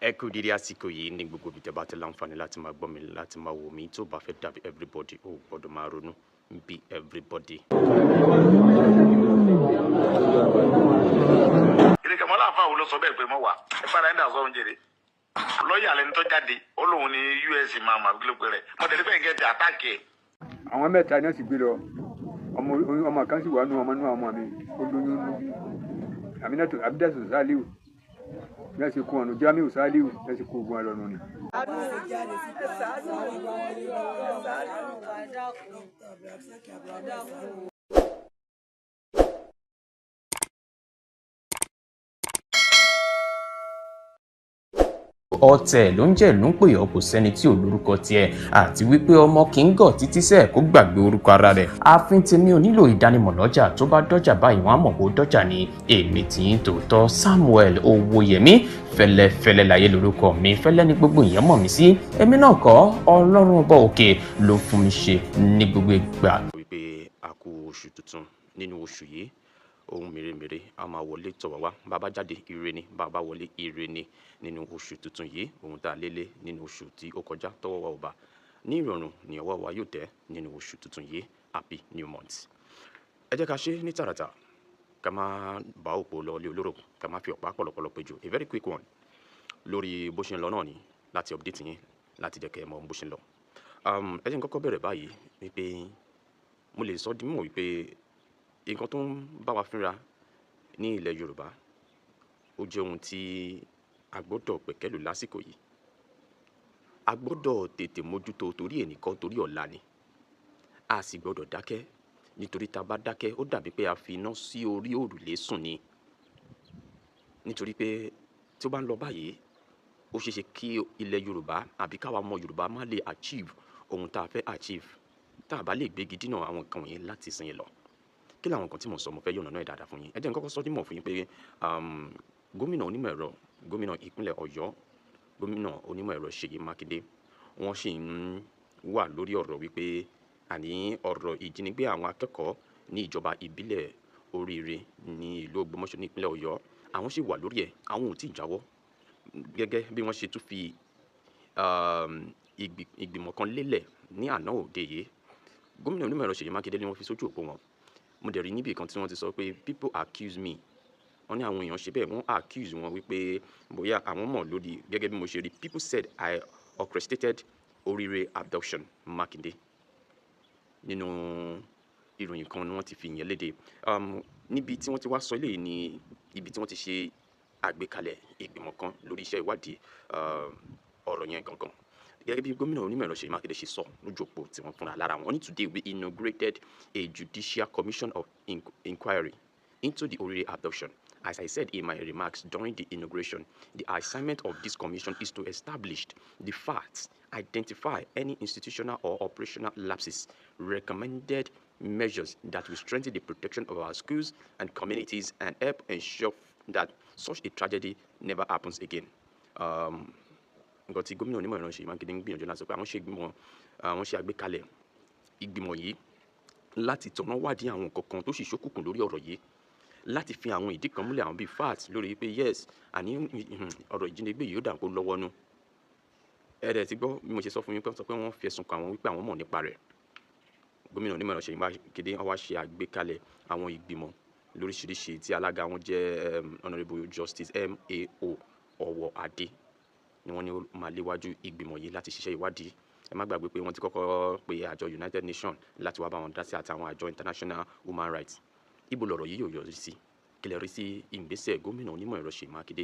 ẹ kú dídí àsìkò yìí ní gbogbo ibi tẹ́ bá ti láǹfààní láti máa gbọ́ mi láti máa wò mí tó bá fẹ́ dàbí everybody ó gbọ́dọ̀ máa ronú bí everybody. ìrìnkà mọ́lá àfa wo ló sọ bẹ́ẹ̀ pé mọ́ wà ẹ fara ẹ̀ ń dà sọ oúnjẹ rẹ̀ lọ́ọ̀yà lẹni tó jáde ó lóun ní us máa mà gbé rẹ̀ mọ̀tẹ́lẹ́ fẹ́ẹ́ gẹ́gẹ́ àtàkì ẹ̀. àwọn mẹ́ta ni wọ́n sì gbé lọ ọmọ kan sì wà nù ọmọ mi ó lóyún nù Aminatu Abidatu Saliu bí wọ́n ṣe kó ọ̀nà Jamiu Saliu bí wọ́n ṣe kó ogun ọlọ́run ni. ọ̀tẹ̀ ló ń jẹ́ ìlú ń pè ọ́ kò sẹ́ni tí ò lórúkọ tiẹ̀ àti wípé ọmọ kì í gọ̀ títí sẹ́ẹ̀ kó gbàgbé orúkọ ara rẹ̀. ààfin tèmi ò nílò ìdánimọ̀ lọ́jà tó bá dọ́jà báyìí wọ́n á mọ̀ bó dọ́jà ni èmi tí ń tòótọ́ Samuel Owóyẹmí fẹ́lẹ́fẹ́lẹ́ láyé lórúkọ mi fẹ́lẹ́ ní gbogbo èèyàn mọ̀ mí sí èmi náà kọ́ Ọlọ́run ọba òkè ló fún mi ṣe ní gbogbo ìgbà. wípé a kú oṣù tuntun nínú oṣù yìí ohun mèremère a máa wọlé tọ̀ wá bàbá jáde ire ni bàbá wọlé ire ni nínú oṣù tuntun yìí ohun tá a lélẹ̀ nínú oṣù tí ó kọjá tọwọ́ wa ò bá ní ìrọ̀rùn ní ọwọ́ wa yóò tẹ̀ nínú oṣù tuntun yìí happy new month. ẹ jẹ́ ká ṣe ní tààràtà ká má bá òpó lọ lé olóró ká má fi ọ̀pá pọ̀lọpọ̀lọ péjọ a very quick one lórí bó ṣe ń lọ náà ni láti update yín láti jẹ́ kẹ́ ẹ mọ bó ṣe ń lọ. ẹ jẹ́ n kọ́kọ́ bẹ̀rẹ̀ báyìí wípé mo lè sọ di mímọ̀ wípé nǹkan tó ń bá wa fínra ní ilẹ̀ Yorùbá ó jẹ́ ohun tí a gbọ́dọ̀ pẹ̀kẹ́lù lásìkò yìí a gbọ́dọ̀ tètè mójútó torí ẹnìkan torí ọ̀la ni a sì gbọ́dọ̀ dákẹ́ nítorí tá a bá dákẹ́ ó dàbí pé a fi iná sí orí òrùlé sùn ni nítorí pé tí ó bá ń lọ báyìí ó ṣeéṣe kí ilẹ̀ Yorùbá àbí káwa ọmọ Yorùbá má lè achieve ohun tá a fẹ́ achieve tá a bá lè gbégi dínà àwọn nǹkan wọ̀nyí láti sìn yín lọ. Kí làwọn nǹkan tí mo sọ mo fẹ́ yọ̀nà náà dáadáa fún yín ẹ jẹ́ n kọ́kọ́ sọ dímọ̀ fún yín pé gómìnà onímọ̀ ẹ̀rọ gómìnà ìpínlẹ̀ Ọ̀yọ́ gómìnà onímọ̀ ẹ̀rọ Ṣèyí Mákindé wọ́n sì ń wà lórí ọ̀rọ̀ wípé àní ọ̀rọ̀ ìjínigbé àwọn akẹ́kọ̀ọ́ ní ìjọba ìbílẹ̀ Oríire ní ìlú Ògbómọ̀ṣọ́ ní ìpínlẹ̀ Ọ̀yọ́ àwọn sì wà lórí ẹ̀ àwọn ò tí ì jáwọ́ gẹ́gẹ́ bí wọ́n ṣe tún fi ìgbìmọ̀ kan lélẹ̀ ní àná òde yìí gómìnà onímọ̀ ẹ̀rọ Ṣèyí Mákindé ni wọ́n fi sójú òpó wọn mo dẹ̀ rí níbi kan tí wọ́n ti sọ pé people accuse me wọ́n ní àwọn èèyàn ṣe bẹ́ẹ̀ wọ́n accuse wọn wípé bóyá àwọn mọ̀ lórí gẹ́gẹ́ bí mo ṣe rí people said I orchestrated Oríire abduction Mákindé nínú ìròyìn kan ni wọ́n ti fi yẹn léde níbi tí wọ́n ti wá sọ eléyìí ní ibi tí wọ́n ti ṣe àgbékalẹ̀ ìgbìmọ̀ kan lórí iṣẹ́ ìwádìí ọ̀rọ̀ yẹn gangan gẹ́gẹ́ bí gómìnà onímọ̀ ẹ̀rọ Ṣèyí Mákindé ṣe sọ lójú òpó tí wọ́n fúnra lára wọn ní today we inaugurated a judicial commission of inquiry into the Oríire abduction. As I said in my remarks during the inauguration, the assignment of this commission is to establish the facts, identify any institutional or operational lapses, recommended measures that will strengthen the protection of our schools and communities and help ensure that such a tragedy never happens again. Nǹkan tí gómìnà onímọ̀ ẹ̀rọ Ṣèyí Mákindé ń gbìyànjú láti sọ pé àwọn ṣe àgbékalẹ̀ ìgbìmọ̀ yìí láti tọ̀nà wádìí àwọn nǹkan kan tó sì ṣókùnkùn lórí ọ̀rọ̀ yìí láti fi àwọn ìdí kan múlẹ̀ àwọn bíi fact lórí pé yes àní ọ̀rọ̀ ìjínigbé yìí ó dà kó lọ́wọ́ nú ẹ̀rẹ̀ ti gbọ́ bí mo ṣe sọ fún yín pé sọ pé wọ́n fi ẹ̀sùn kan àwọn wípé àwọn mọ̀ nípa rẹ̀ gómìnà onímọ̀ ẹ̀rọ Ṣèyí Mákindé wá ṣe àgbékalẹ̀ àwọn ìgbìmọ̀ lóríṣiríṣi tí alága wọn jẹ́ honourable justice MAO Ọ̀wọ̀ Adé ni wọ́n ní ó máa léwájú ìgbìmọ̀ yìí láti ṣiṣẹ́ ìwádìí ẹ má gbàgbé pé wọ́n ti kọ́kọ́ pe àjọ United Nations láti wá bá wọn dá sí àtàwọn àjọ international human rights ibo lọ̀rọ̀ yìí yóò yọrí sí kílẹ̀ rí sí ìgbésẹ̀ gómìnà onímọ̀ ẹ̀rọ Ṣèyí Mákindé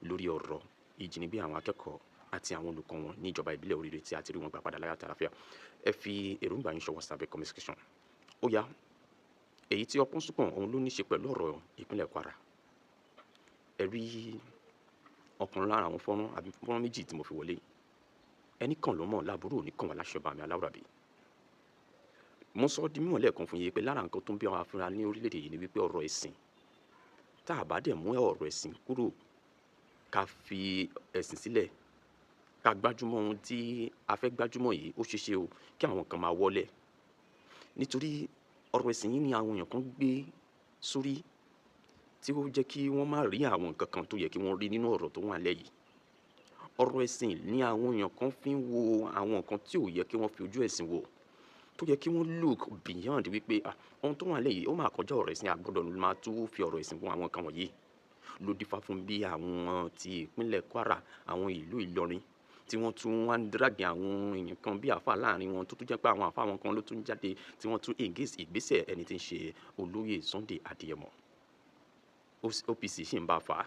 lórí ọ̀rọ̀ ìjínigbé àwọn akẹ́kọ̀ọ́ àti àwọn olùkọ́ wọn ní ìjọba ìbílẹ̀ Oríire tí a ti rí wọn gbà padà láyọ̀ àtàlàfíà ẹ fi èròǹgbà yín ṣọwọ́ sábẹ́ comment section ó yá èyí tí ọpọ́n súnkàn òun ló ní ṣe pẹ̀lú ọ̀rọ̀ ìpínlẹ̀ Kwara ẹ rí ọkùnrin lára àwọn fọ́nrán méjì tí mo fi wọlé ẹnì kan ló mọ̀ láàbúrò ní kàn wá láṣọ bàmí aláwùrábí mo sọ di mímọ̀ lẹ́ẹ̀kan fún yín pé lára nǹkan tó ń bí àwọn afúnra ní orílẹ̀-èdè yìí ni wípé ọ̀rọ̀ ẹ̀sìn tá a bá dẹ̀ mú ọ̀rọ̀ ẹ̀sìn kúrò ká fi ẹ̀sìn sílẹ̀ ká gbájúmọ́ ohun tí a fẹ́ gbájúmọ́ yìí ó ṣeéṣe o kí àwọn kan máa wọlé nítorí ọ̀rọ̀ ẹ̀sìn yìí ni àwọn èèyàn kan gbé sórí tí ó jẹ́ kí wọ́n má rí àwọn nǹkan kan tó yẹ kí wọ́n rí nínú ọ̀rọ̀ tó wà lẹ́yìn ọ̀rọ̀ ẹ̀sìn ní àwọn èèyàn kan fi ń wo àwọn nǹkan tí ò yẹ kí wọ́n fi ojú ẹ̀sìn wò, tó yẹ kí wọ́n look beyond wípé ohun tó wà lẹ́yìn ó máa kọjá ọ̀rọ̀ ẹ̀sìn, àgbọ́dọ̀ máa tún fi ọ̀rọ̀ ẹ̀sìn wo àwọn nǹkan wọ̀nyí. Ló dífá fún bí àwọn ti ìpínlẹ̀ Kwara, àwọn ìlú Ìlọrin tí wọ́n tún wá ń drag àwọn èèyàn kan bí àáfà láàrin wọn, tó tún jẹ́ pé àwọn àáfà wọn kan ló tún jáde tí wọ́n tún against Igbesẹ ẹni tí ń ṣe Olóyè Sunday Adéyẹmọ. OPC sì ń bá fà á,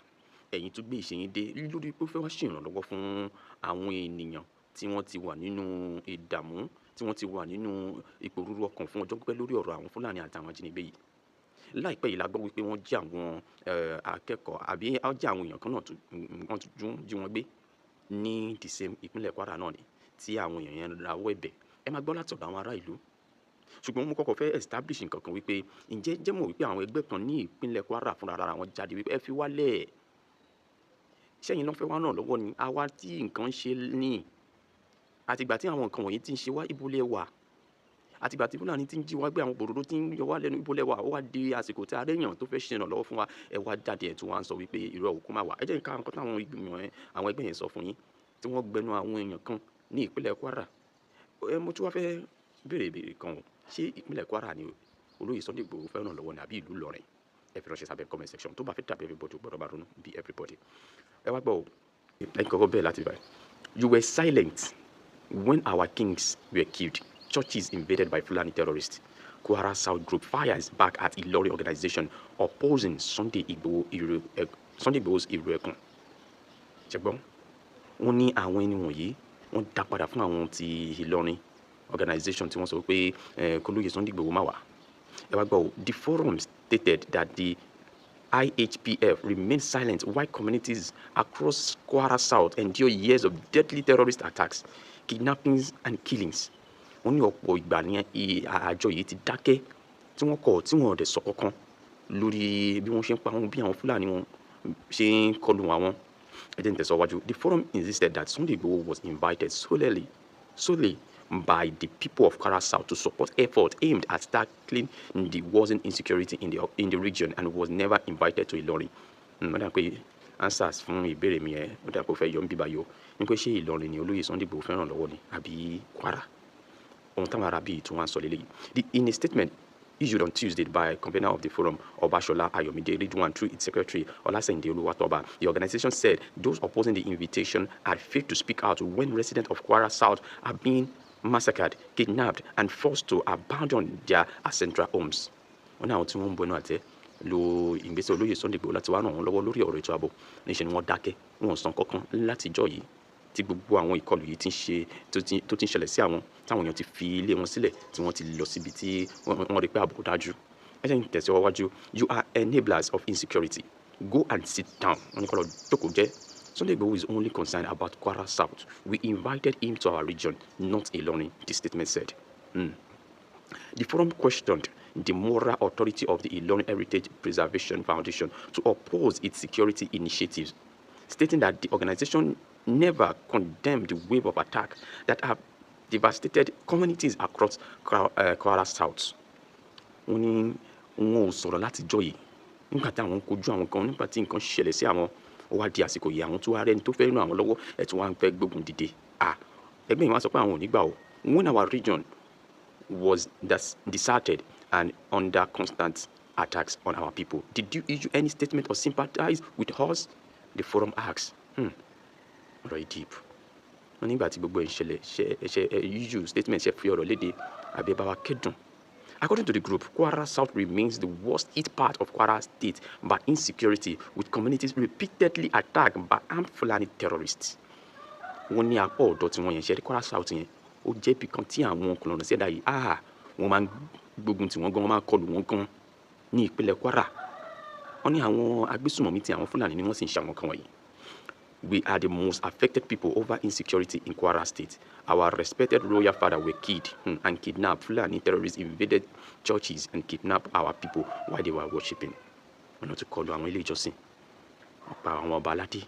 ẹ̀yin tún gbé ìṣẹ̀yìn dé lórí pé ó fẹ́ wá ṣèrànlọ́wọ́ fún àwọn ènìyàn tí wọ́n ti wà nínú ìdààmú, tí wọ́n ti wà nínú ìpòrúurú ọkàn fún ọjọ́ pípẹ́ lórí ọ̀rọ̀ àwọn Fúlàní àtàwọn ajínigbé yìí. Láìpẹ́ yìí la gbọ́ wípé wọ́n jí àwọn akẹ́kọ̀ọ́ àbí wọ́n jí àwọn èèyàn kan náà wọ́n tún jí wọn gbé ní the same ìpínlẹ̀ Kwara náà ni, tí àwọn èèyàn yẹn rawọ́ ẹ̀bẹ̀. Ẹ máa gbọ́ látọ̀dọ̀ àwọn ará ìlú. Ṣùgbọ́n mo kọ́kọ́ fẹ́ establish nǹkan kan wípé ǹjẹ́ jẹ́ mọ̀ wípé àwọn ẹgbẹ́ kan ní ìpínlẹ̀ Kwara fúnra ara wọn jáde wípé ẹ fi wálẹ̀, sẹ́yìn náà fẹ́ wá náà lọ́wọ́ ni, àwa tí nǹkan ń ṣe ní àtìgbà tí àwọn nǹkan wọ̀nyí ti ń ṣe wá ibùlẹ̀ wà, àtìgbà tí Fúlàní ti ń jí wá gbé àwọn bòròró tí ń yọ wá lẹ́nu ibùlẹ̀ wà, ó wá di àsìkò tí aréyàn tó fẹ́ ṣe ìrànlọ́wọ́ fún wa, ẹ wá jáde ẹ̀ tí wọ́n á sọ wípé irọ́ òkú máa wà. Ẹ jẹ́ nǹkan nǹkan táwọn ìgbìmọ̀ àwọn ẹgbẹ́ yẹn sọ fún yín tí wọ́n gbẹnu àwọn èèyàn kan ní ìpínlẹ̀ Kwara. Mo tún wá fẹ́ béèrè ìbéèrè kan o, ṣé ìpínlẹ̀ Kwara ni Olóyè Sunday Igboho fẹ́ ràn lọ́wọ́ ní àbí ìlú Ìlọrin? Ẹ fi ránṣẹ́ sábẹ́ comment section tó bá fẹ́ dàbí everybody gbọ́dọ̀ máa ronú bí everybody. Ẹ wá gbọ́ o, ẹ kọ́kọ́ bẹ́ẹ̀ láti báyìí. You were silent when our kings were killed. Churches invaded by Fulani terrorists. Kwara South group fires back at Oloye organization opposing Sunday Igboho's Iruekun. Ṣẹ́gbọ́n, wọ́n ní àwọn ẹni wọ̀nyí wọ́n dá padà fún àwọn ti Ìlọrin organization tí wọ́n sọ pé k'Olóyè Sunday Igboho má wá. Ẹ wá gbọ́ o, the forum stated that the IHPF remained silent while communities across Kwara South endure years of deadly terrorist attacks, kidnappings and killings. Wọ́n ní ọ̀pọ̀ ìgbà ní àjọ yìí ti dákẹ́ tí wọ́n kọ̀ tí wọ́n dẹ̀ sọ kankan lórí bí wọ́n ṣe ń pa wọn, bí àwọn Fúlàní wọn ṣe ń kọlù àwọn. Ẹ jẹ́ n tẹ̀síwájú. The forum insisted that Sunday Igboho was invited solely by the people of Kwara South to support efforts aimed at tackling the worsening insecurity in the region and was never invited to Ìlọrin. Wọ́n dà pé answers fún ìbéèrè mi ẹ̀ wọ́n dà pé ó fẹ́ yọ ń bíbá yọ ní pé ṣé Ìlọrin ni Olóyè Sunday Igboho fẹ́ràn lọ́wọ́ ni àbí Kwara? Ohun táwọn ará bíi tí wọ́n sọ lélẹ́yìí. In a statement issued on Tuesday by convener of the forum, Obashola Ayomide Ridwan, through its secretary, Olasende Oluwatoba, the organization said those opposing the invitation had failed to speak out when residents of Kwara South are being massacred, kidnapped, and forced to abandon their ancestral homes. Wọ́n ní àwọn tí wọ́n ń bọ inú àtẹ́ lo ìgbésẹ̀ Olóyè Sunday Igboho láti wá ràn wọ́n lọ́wọ́ lórí ọ̀rọ̀ ètò ààbò. Níṣẹ́ ni wọ́n dákẹ́, wọn ò sọ kankan látijọ́ yìí tí gbogbo àwọn ìkọlù yìí ti ń ṣe tó ti ń ṣẹlẹ̀ sí àwọn táwọn èèyàn ti fi ilé wọn sílẹ̀ tí wọ́n ti lọ síbi tí wọ́n rí pé ààbò dájú. Ẹ jẹ́ n tẹ̀síwájú. You are enablers of insecurity. Go and sit down. Wọ́n ní kó lọ jókòó jẹ́. Sunday Igboho is only concerned about Kwara South. We invited him to our region, not Ilorin, the statement said. The forum questioned the moral authority of the Ilorin Heritage Preservation Foundation to oppose its security initiatives, stating that the organization never condemned the wave of attack that have devastated communities across Kwara South. Wọ́n ní wọn ò sọ̀rọ̀ láti jọ yìí nígbà tí àwọn kojú àwọn kan, nígbà tí nǹkan ṣẹlẹ̀ sí àwọn, ó wá di àsìkò yìí àwọn tó wá rẹ́ni tó fẹ́ ràn àwọn lọ́wọ́ ẹ̀ tí wọ́n á fẹ́ gbógun dìde. Ẹgbẹ́ yìí wọ́n sọ pé àwọn ò ní gbà o. When our region was deserted and under constant attacks on our people, did you issue any statement or sympathize with us? The forum asks. Very deep. Wọ́n nígbà tí gbogbo ẹ̀ ń ṣẹlẹ̀ issue statement ṣe fi ọ̀rọ̀ léde àbí bá wa kẹ́dùn. According to the group, Kwara South remains the worst hit part of Kwara State by insecurity, with communities repeatedly attacked by armed Fulani terrorists. Wọ́n ní apá ọ̀dọ̀ tí wọ́n yẹn ṣe rí Kwara South yẹn, ó jẹ́ ibi kan tí àwọn kọlọ̀nà sí ẹ̀dá yìí, wọ́n máa ń gbógun tí wọ́n gan, wọ́n máa ń kọlù wọ́n gan ní ìpínlẹ̀ Kwara. Wọ́n ní àwọn agbésùnmọ̀mí tí àwọn Fulani ni wọ́n sì ń ṣe àwọn kan wọ̀nyí. We are the most affected people over insecurity in Kwara State. Our respected royal father were killed and kidnapped. Fulani terrorists invaded churches and kidnapped our people while they were worshiping. Wọ́n náà ti kọlu àwọn ilé ìjọsìn, wọ́n pa àwọn ọba aládé.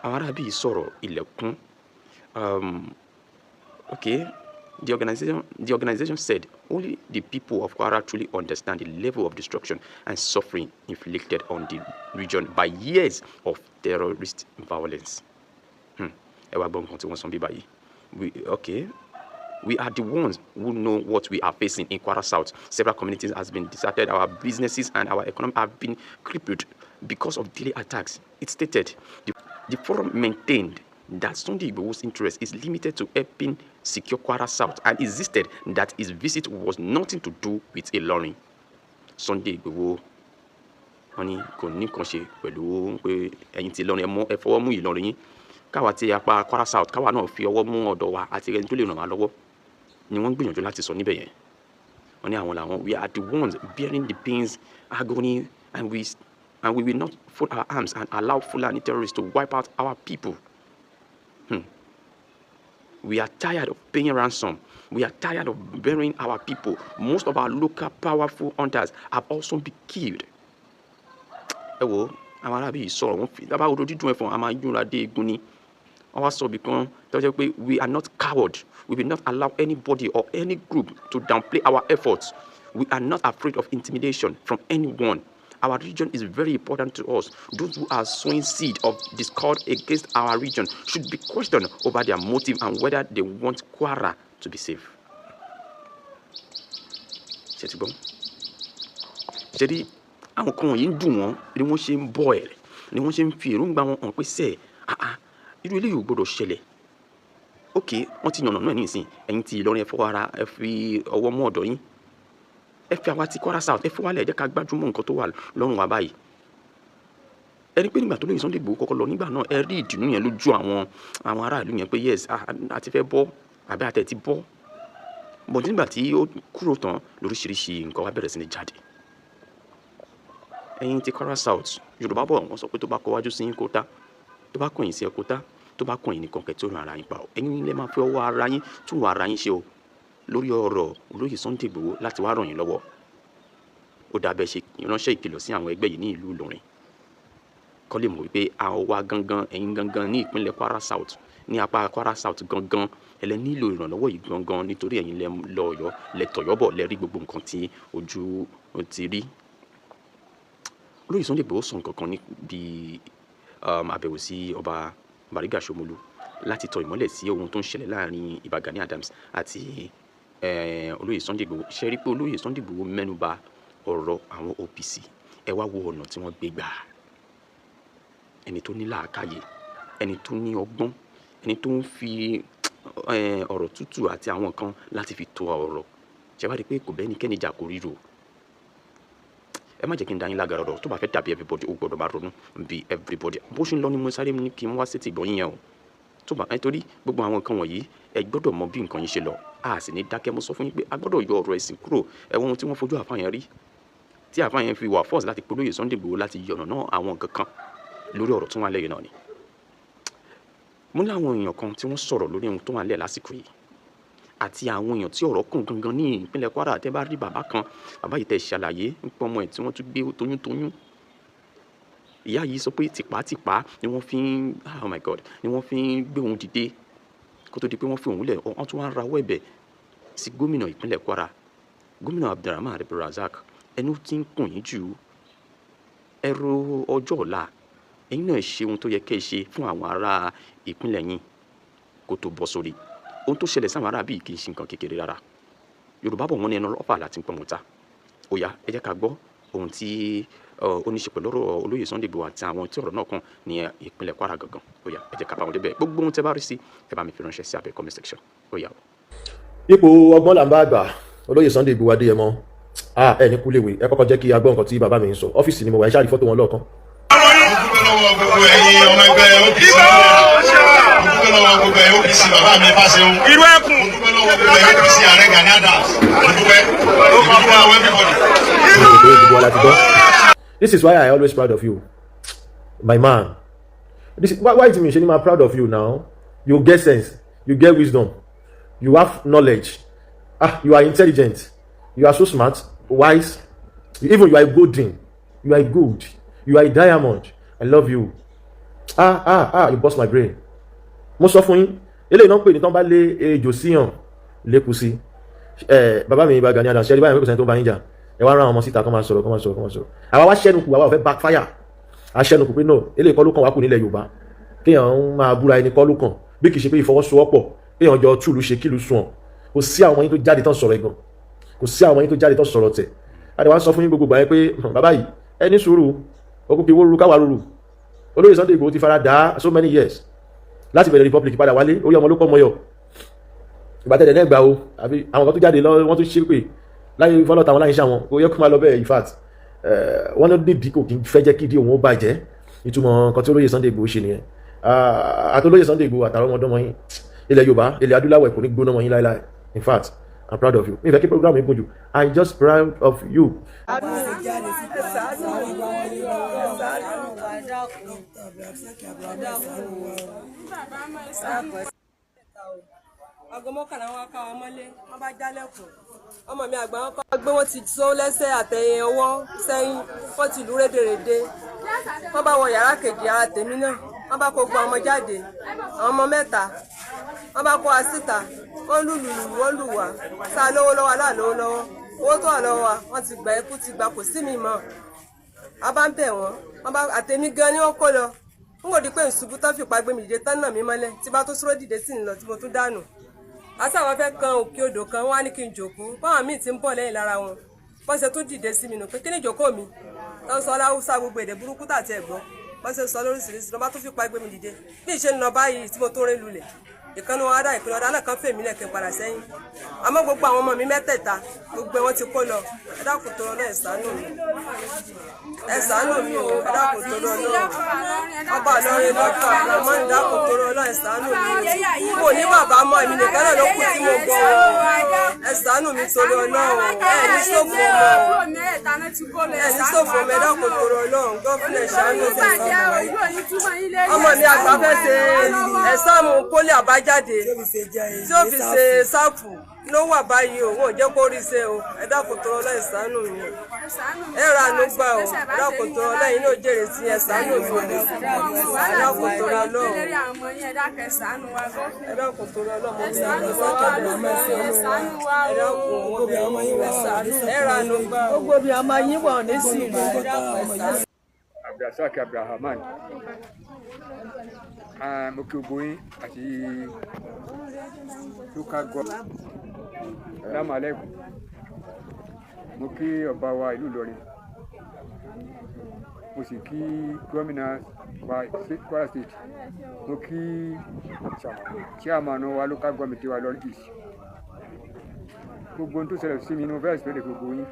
Àwọn arábí yìí sọ̀rọ̀ ilẹ̀kùn. Okay, the organization said only the people of Kwara truly understand the level of destruction and suffering inflicted on the region by years of terrorist violence. ẹ wá gbọ́ nǹkan tí wọ́n sọ bí báyìí. We are the ones who know what we are facing in Kwara South. Several communities has been deserted. Our businesses and our economy have been crippled because of daily attacks. It stated the forum maintained that Sunday Igboho's interest is limited to helping secure Kwara South and insisted that his visit was nothing to do with Ilorin. Sunday Igboho wọ́n ní kò ní kan ṣe pẹ̀lú pé ẹ̀yin ti Ìlọrin ẹ fọwọ́ mú Ìlọrin yín káwa ti apá Kwara South káwa náà fi ọwọ́ mú ọ̀dọ̀ wa àti ẹni tó lè ràn wá lọ́wọ́ ni wọ́n ń gbìyànjú láti sọ níbẹ̀ yẹn. Wọ́n ní àwọn làwọn we are the ones bearing the pains, agony, and we will not fold our arms and allow Fulani terrorists to wipe out our people. We are tired of paying ransom. We are tired of burying our people. Most of our local powerful hunters have also been killed. Ẹ wo àwọn arábí yìí sọ̀rọ̀ wọn fi dábàá odò dídùn ẹ̀fọn a máa yúnra dé egun ni wọ́n wá sọ bí kan tó jẹ́ pé we are not coward. We will not allow anybody or any group to downplay our efforts. We are not afraid of intimidation from anyone. Our region is very important to us. Those who are sowing seed of discord against our region should be questioned over their motive and whether they want Kwara to be safe. Ṣé ti gbọ́? Ṣé rí àwọn kan wọ̀nyí ń dùn wọ́n ni wọ́n ṣe ń bọ̀ ẹ̀ ni wọ́n ṣe ń fi èròǹgbà wọn hàn pé sẹ́ẹ̀ irú eléyìí ò gbọ́dọ̀ ṣẹlẹ̀. Ok, wọ́n ti yànnà náà nísìn ẹ̀yin ti Ìlọrin ẹ fọwọ́ ara ẹ fi ọwọ́ mú ọ̀dọ̀ yín. Ẹ fi àwa ti Kwara South ẹ fi wálẹ̀ ẹ jẹ́ ká gbájúmọ́ nǹkan tó wà lọ́rùn wa báyìí. Ẹ rí pé nígbà tó lóye Sunday Igboho kọ́kọ́ lọ nígbà náà ẹ rí ìdùnnú yẹn lójú àwọn aráàlú yẹn pé yes àti fẹ́ bọ́ àbí àtẹ̀ ti bọ́. Bọ̀ nígbà tí ó kúrò tán lóríṣiríṣi nǹkan wá bẹ̀rẹ̀ sí ní jáde. Ẹ̀yin ti Kwara South Yorùbá bọ̀ wọ́n sọ pé tó bá kọ wájú sí yín kó tá tó bá kọ̀yìn sí ẹ kó tá tó bá kọ̀yìn nìkan kẹ̀ tó ràn ara yín pa ọ́. Ẹ̀yin ilé máa fi ọwọ́ ara yín tún ara yín ṣe o lórí ọ̀rọ̀ olóyè Sunday Igboho láti wá ràn yín lọ́wọ́. Ó dàbẹ̀ ṣe ìránṣẹ́ ìkìlọ̀ sí àwọn ẹgbẹ́ yìí ní ìlú Ìlọrin kọ́ lè mọ̀ wípé àwa gangan ẹ̀yin gangan ní ìpínlẹ̀ Kwara South ní apá Kwara South gangan ẹlẹ́ nílò ìrànlọ́wọ́ yìí gangan nítorí ẹ̀yin lẹ lọ Ọ̀yọ́ lẹ tọ̀yọ́bọ̀ lẹ rí gbogbo nǹkan tí ojú ti rí. Olóyè Sunday Igboho sọ nǹkan kan níbi àbẹ̀wò sí ọba Bariga Shomolu láti tọ ìmọ́lẹ̀ sí ohun tó ń ṣẹlẹ̀ láàrin Ìbà Gani Adams àti olóyè Sunday Igboho. Ṣe rí pé olóyè Sunday Igboho mẹ́nuba ọ̀rọ̀ àwọn OPC ẹ wá wo ọ̀nà tí wọ́n gbé gbà. Ẹni tó ní làákàyè ẹni tó ní ọgbọ́n ẹni tó ń fi ọ̀rọ̀ tútù àti àwọn kan láti fi tó ọ̀rọ̀ ṣe wá rí pé kò bẹ́ẹ̀ ní kẹ́ni jà kó ríro. Ẹ má jẹ́ kí n dá yín lágara ọ̀rọ̀ tó bá fẹ́ dàbí everybody ó gbọ́dọ̀ máa ronú bí everybody bó ṣe ń lọ ní mo sáré ní kí n wá sí ti gbọ́yìn yẹn o tó bá nítorí gbogbo àwọn nǹkan wọ̀nyí ẹ gbọ́dọ̀ mọ bí nǹkan yín ṣe lọ a sì ní dákẹ́ mo sọ fún yín pé a gbọ́dọ̀ yọ ọ̀rọ̀ ẹ̀sìn kúrò ẹ̀wọ̀n tí wọ́n fojú àfààyàn rí tí àfààyàn fi wà force láti polóyè Sunday Igboho láti yọ̀nà náà àwọn nǹkan kan lórí ọ̀rọ̀ tó wà lẹ́yìn náà ni. Mo ní àwọn èèyàn kan tí wọ́n sọ̀rọ̀ lórí ohun tó wà lẹ́ lásìkò yìí àti àwọn èèyàn tí ọ̀rọ̀ kàn gangan ní ìpínlẹ̀ Kwara tẹ́ bá rí bàbá kan bàbá yìí tẹ́ ṣàlàyé nípa ọmọ ẹ̀ tí wọ́n tún gbé toyúntoyún. Ìyá yìí sọ pé tìpátìpá ni wọ́n fi ń oh my God ni wọ́n fi ń gbé òun dìde kó tó di pé wọ́n fi òun lẹ̀ wọ́n tún wá ń rawọ́ ẹ̀bẹ̀ sí gómìnà ìpínlẹ̀ Kwara gómìnà Abdulrahman Abdulrazak ẹnu tí ń kùn yín jù ẹ̀rọ ọjọ́ ọ̀la ẹ̀yin náà ṣe ohun tó yẹ kẹ́ ẹ ṣe fún àwọn ará ìpínlẹ̀ yín kó tó bọ́ sórí ohun tó ṣẹlẹ̀ sáwọn ará bíi kì í ṣe nǹkan kékeré rárá. Yorùbá bọ̀ wọ́n ní ẹnu ọlọ́fà láti ń pọ̀ mọ́ta. Ó yá ẹ jẹ́ ká gbọ́ ohun tí ó ní ṣe pẹ̀lú ọ̀rọ̀ olóyè Sunday Igboho àti àwọn tí ọ̀rọ̀ náà kàn ní ìpínlẹ̀ Kwara gangan. Ó yá ẹ jẹ́ ká bá wọn débẹ̀ gbogbo ohun tẹ́ bá rí sí ẹ bá mi fi ránṣẹ́ sí abẹ́ comment section. Ó yá. Ipò ọgbọ́n là ń bá àgbà olóyè Sunday Igboho Adéyẹmọ ẹ ní kúléwé ẹ kọ́kọ́ jẹ́ kí a gbọ́ nǹkan tí bàbá mi ń sọ ọ́fíìsì ni mo wà ẹ ṣáà rí fọ́tò wọn lọ́ọ̀kan. Gbogbo ẹ̀yin ọmọ ẹgbẹ́ OPC dúpẹ́ lọ́wọ́ gbogbo ẹ̀yin OPC bàbá mi Fáṣẹ̀hùn irú ẹkùn dúpẹ́ lọ́wọ́ gbogbo ẹ̀yin OPC ààrẹ Gani Adams dúpẹ́ lọ́wọ́ everybody. This is why I always proud of you, my man. This is why you mean I'm proud of you now. You get sense, you get wisdom, you have knowledge. You are intelligent, you are so smart, wise. Even you are golden, you are good, you are a diamond. I love you. You bust my brain. Mo sọ fún yín, eléyìí náà ń pè ní tán bá lé ejò síyàn lékú sí. Bàbá mi Ìbà Gani Adams ṣe rí báyìí mẹ́kọ̀ọ́sẹ̀ tó bá yín jà. Ẹ wá rán àwọn ọmọ síta kán máa sọ̀rọ̀. Àwa wá ṣẹ́nukù, àwa ò fẹ́ backfire. A ṣẹ́nukù pé no, eléyìí kọ́ ló kàn wá kù nílẹ̀ Yorùbá. Kéèyàn máa búra ẹni kọ́ ló kàn. bí kì í ṣe pé ìfọwọ́sowọ́pọ̀ pé ọjọ́ túlù ṣe kílù sùn ọ̀ kò sí àwọn yín tó jáde tán sọ̀rọ̀ ẹ̀gàn kò sí àwọn yín tó jáde tán sọ̀rọ̀ tẹ̀ àdìwá ń sọ fún yín gbogbo gbà yẹn pé bàbá yìí ẹ ní sùúrù okùn kí wóoru káwa rúru olóyè Sunday Igboho ti fara dà so many years láti bẹ̀rẹ̀ republic padà wálé orí ọmọ ló pọ̀ mọ́yọ̀ ìgbà tẹ̀lé náà gbà o àbí àwọn kan tó jáde lọ wọ́n tó ṣe pé láyé fọlọ́ táwọn láyé ṣàwọn kò yẹ kó máa lọ bẹ́ẹ̀ in fact wọ́n ló dé díkò kí n fẹ́ jẹ́ kí ìdí òun ó bàjẹ́ ìtumọ̀ nǹkan tí olóyè Sunday Igboho ṣe nìyẹn àtolóyè Sunday Igboho àtàwọn ọmọdọ́mọ yín ilẹ̀ Yorùbá ilẹ̀ adúláwọ̀ kò ní gbóná mọ́ yín láéláé in fact I'm proud of you mi fẹ́ kí program yìí gùn jù I'm just proud of you. Aago mọ́kànlá wọn ká wọn mọ́lé wọn bá jálẹ̀kùn ọmọ mi àgbà wọn kọ́ gbé wọn ti so lẹ́sẹ̀ àtẹ̀yìn ọwọ́ sẹ́yìn wọ́n ti lù rédèrèdè wọ́n bá wọ yàrá kejì ara tèmi náà wọ́n bá kó gba ọmọ jáde àwọn ọmọ mẹ́ta wọ́n bá kó wa síta wọ́n lùlù wọ́n lù wá sá lówó lọ́wọ́ aláàlówó lọ́wọ́ owó tó wà lọ́wọ́ wa wọ́n ti gbà ikú ti gbà kò sí mi mọ́ a bá ń bẹ̀ wọ́n bá àtẹ̀mí gan ni wọ́n kó lọ n kò di pé ìṣubú tán fipá gbé mi dìde tán náà mi mọ́lẹ̀ tí bá tó sọ́rọ́ dìde sí ń lọ tí mo tún dànù àtàwọn fẹ́ kan òkè odò kan wọ́n á ní kí n jòkó báwọn míì ti ń bọ̀ lẹ́yìn lára wọn wọ́n ṣe tún dìde sí mi nù pé kí ni ìjókòó mi tó ń sọ láwùsá gbogbo èdè burúkú tàti ẹ̀gbọ́n wọ́n ṣe sọ lóríṣiríṣi lọ́ba tó fipá gbé mi dìde bí ìṣe ń lọ báyìí tí mo tó rẹ́ lulẹ̀ ìkànnì wọn adá ìpínlẹ̀ ọ̀dà náà kan fèmí lẹ̀ kí n padà sẹ́yìn àmọ́ gbogbo àwọn ọmọ mi mẹ́tẹ̀ẹ̀ta gbogbo wọn ti kó lọ ẹ dákun tó lọ ẹ ṣàánú mi o ẹ dákun tó lọ ọba lọrin lọ́kọ̀ àmọ́ ẹ dákun tó lọ ẹ ṣàánú mi kò ní bàbá mọ́ èmi nìkan náà ló kù tí mo gbọ́ ẹ ṣàánú mi tó lọ ẹ ní sófò ẹ ní sófò ẹ dákun tó lọ gọ́fìnà ṣàánú ọmọ mi àgbà fẹ́ ṣe ẹ̀sánmu pólí àbájáde tí ó fi ṣe sáàpù ló wà báyìí o wọn ò jẹ́ kó rí ṣe o ẹ dákun tó lọ ẹ ṣàánú mi ẹ ra àánú gbà o ẹ dákun tó lọ lẹ́yìn náà jèrè sí ẹ ṣàánú mi ẹ dákun tó lọ lọ ẹ dákun tó lọ lọ mo ní ẹ ra àánú gbà o gbogbo bí a máa yín wọ̀ ní sí ìlú ẹ dákun ẹ ṣàánú. Abdulrasaq Abdulrahman mo kí gbogbo yín àti local government salamu alaikum mo kí ọba wa ìlú Ìlọrin mo sì kí gómìnà Kwara State mo kí chairman wa local government wa Ìlọrin East gbogbo ohun tó ṣẹlẹ̀ sí mi ní mo fẹ́ ìṣẹ̀lẹ̀ gbogbo yín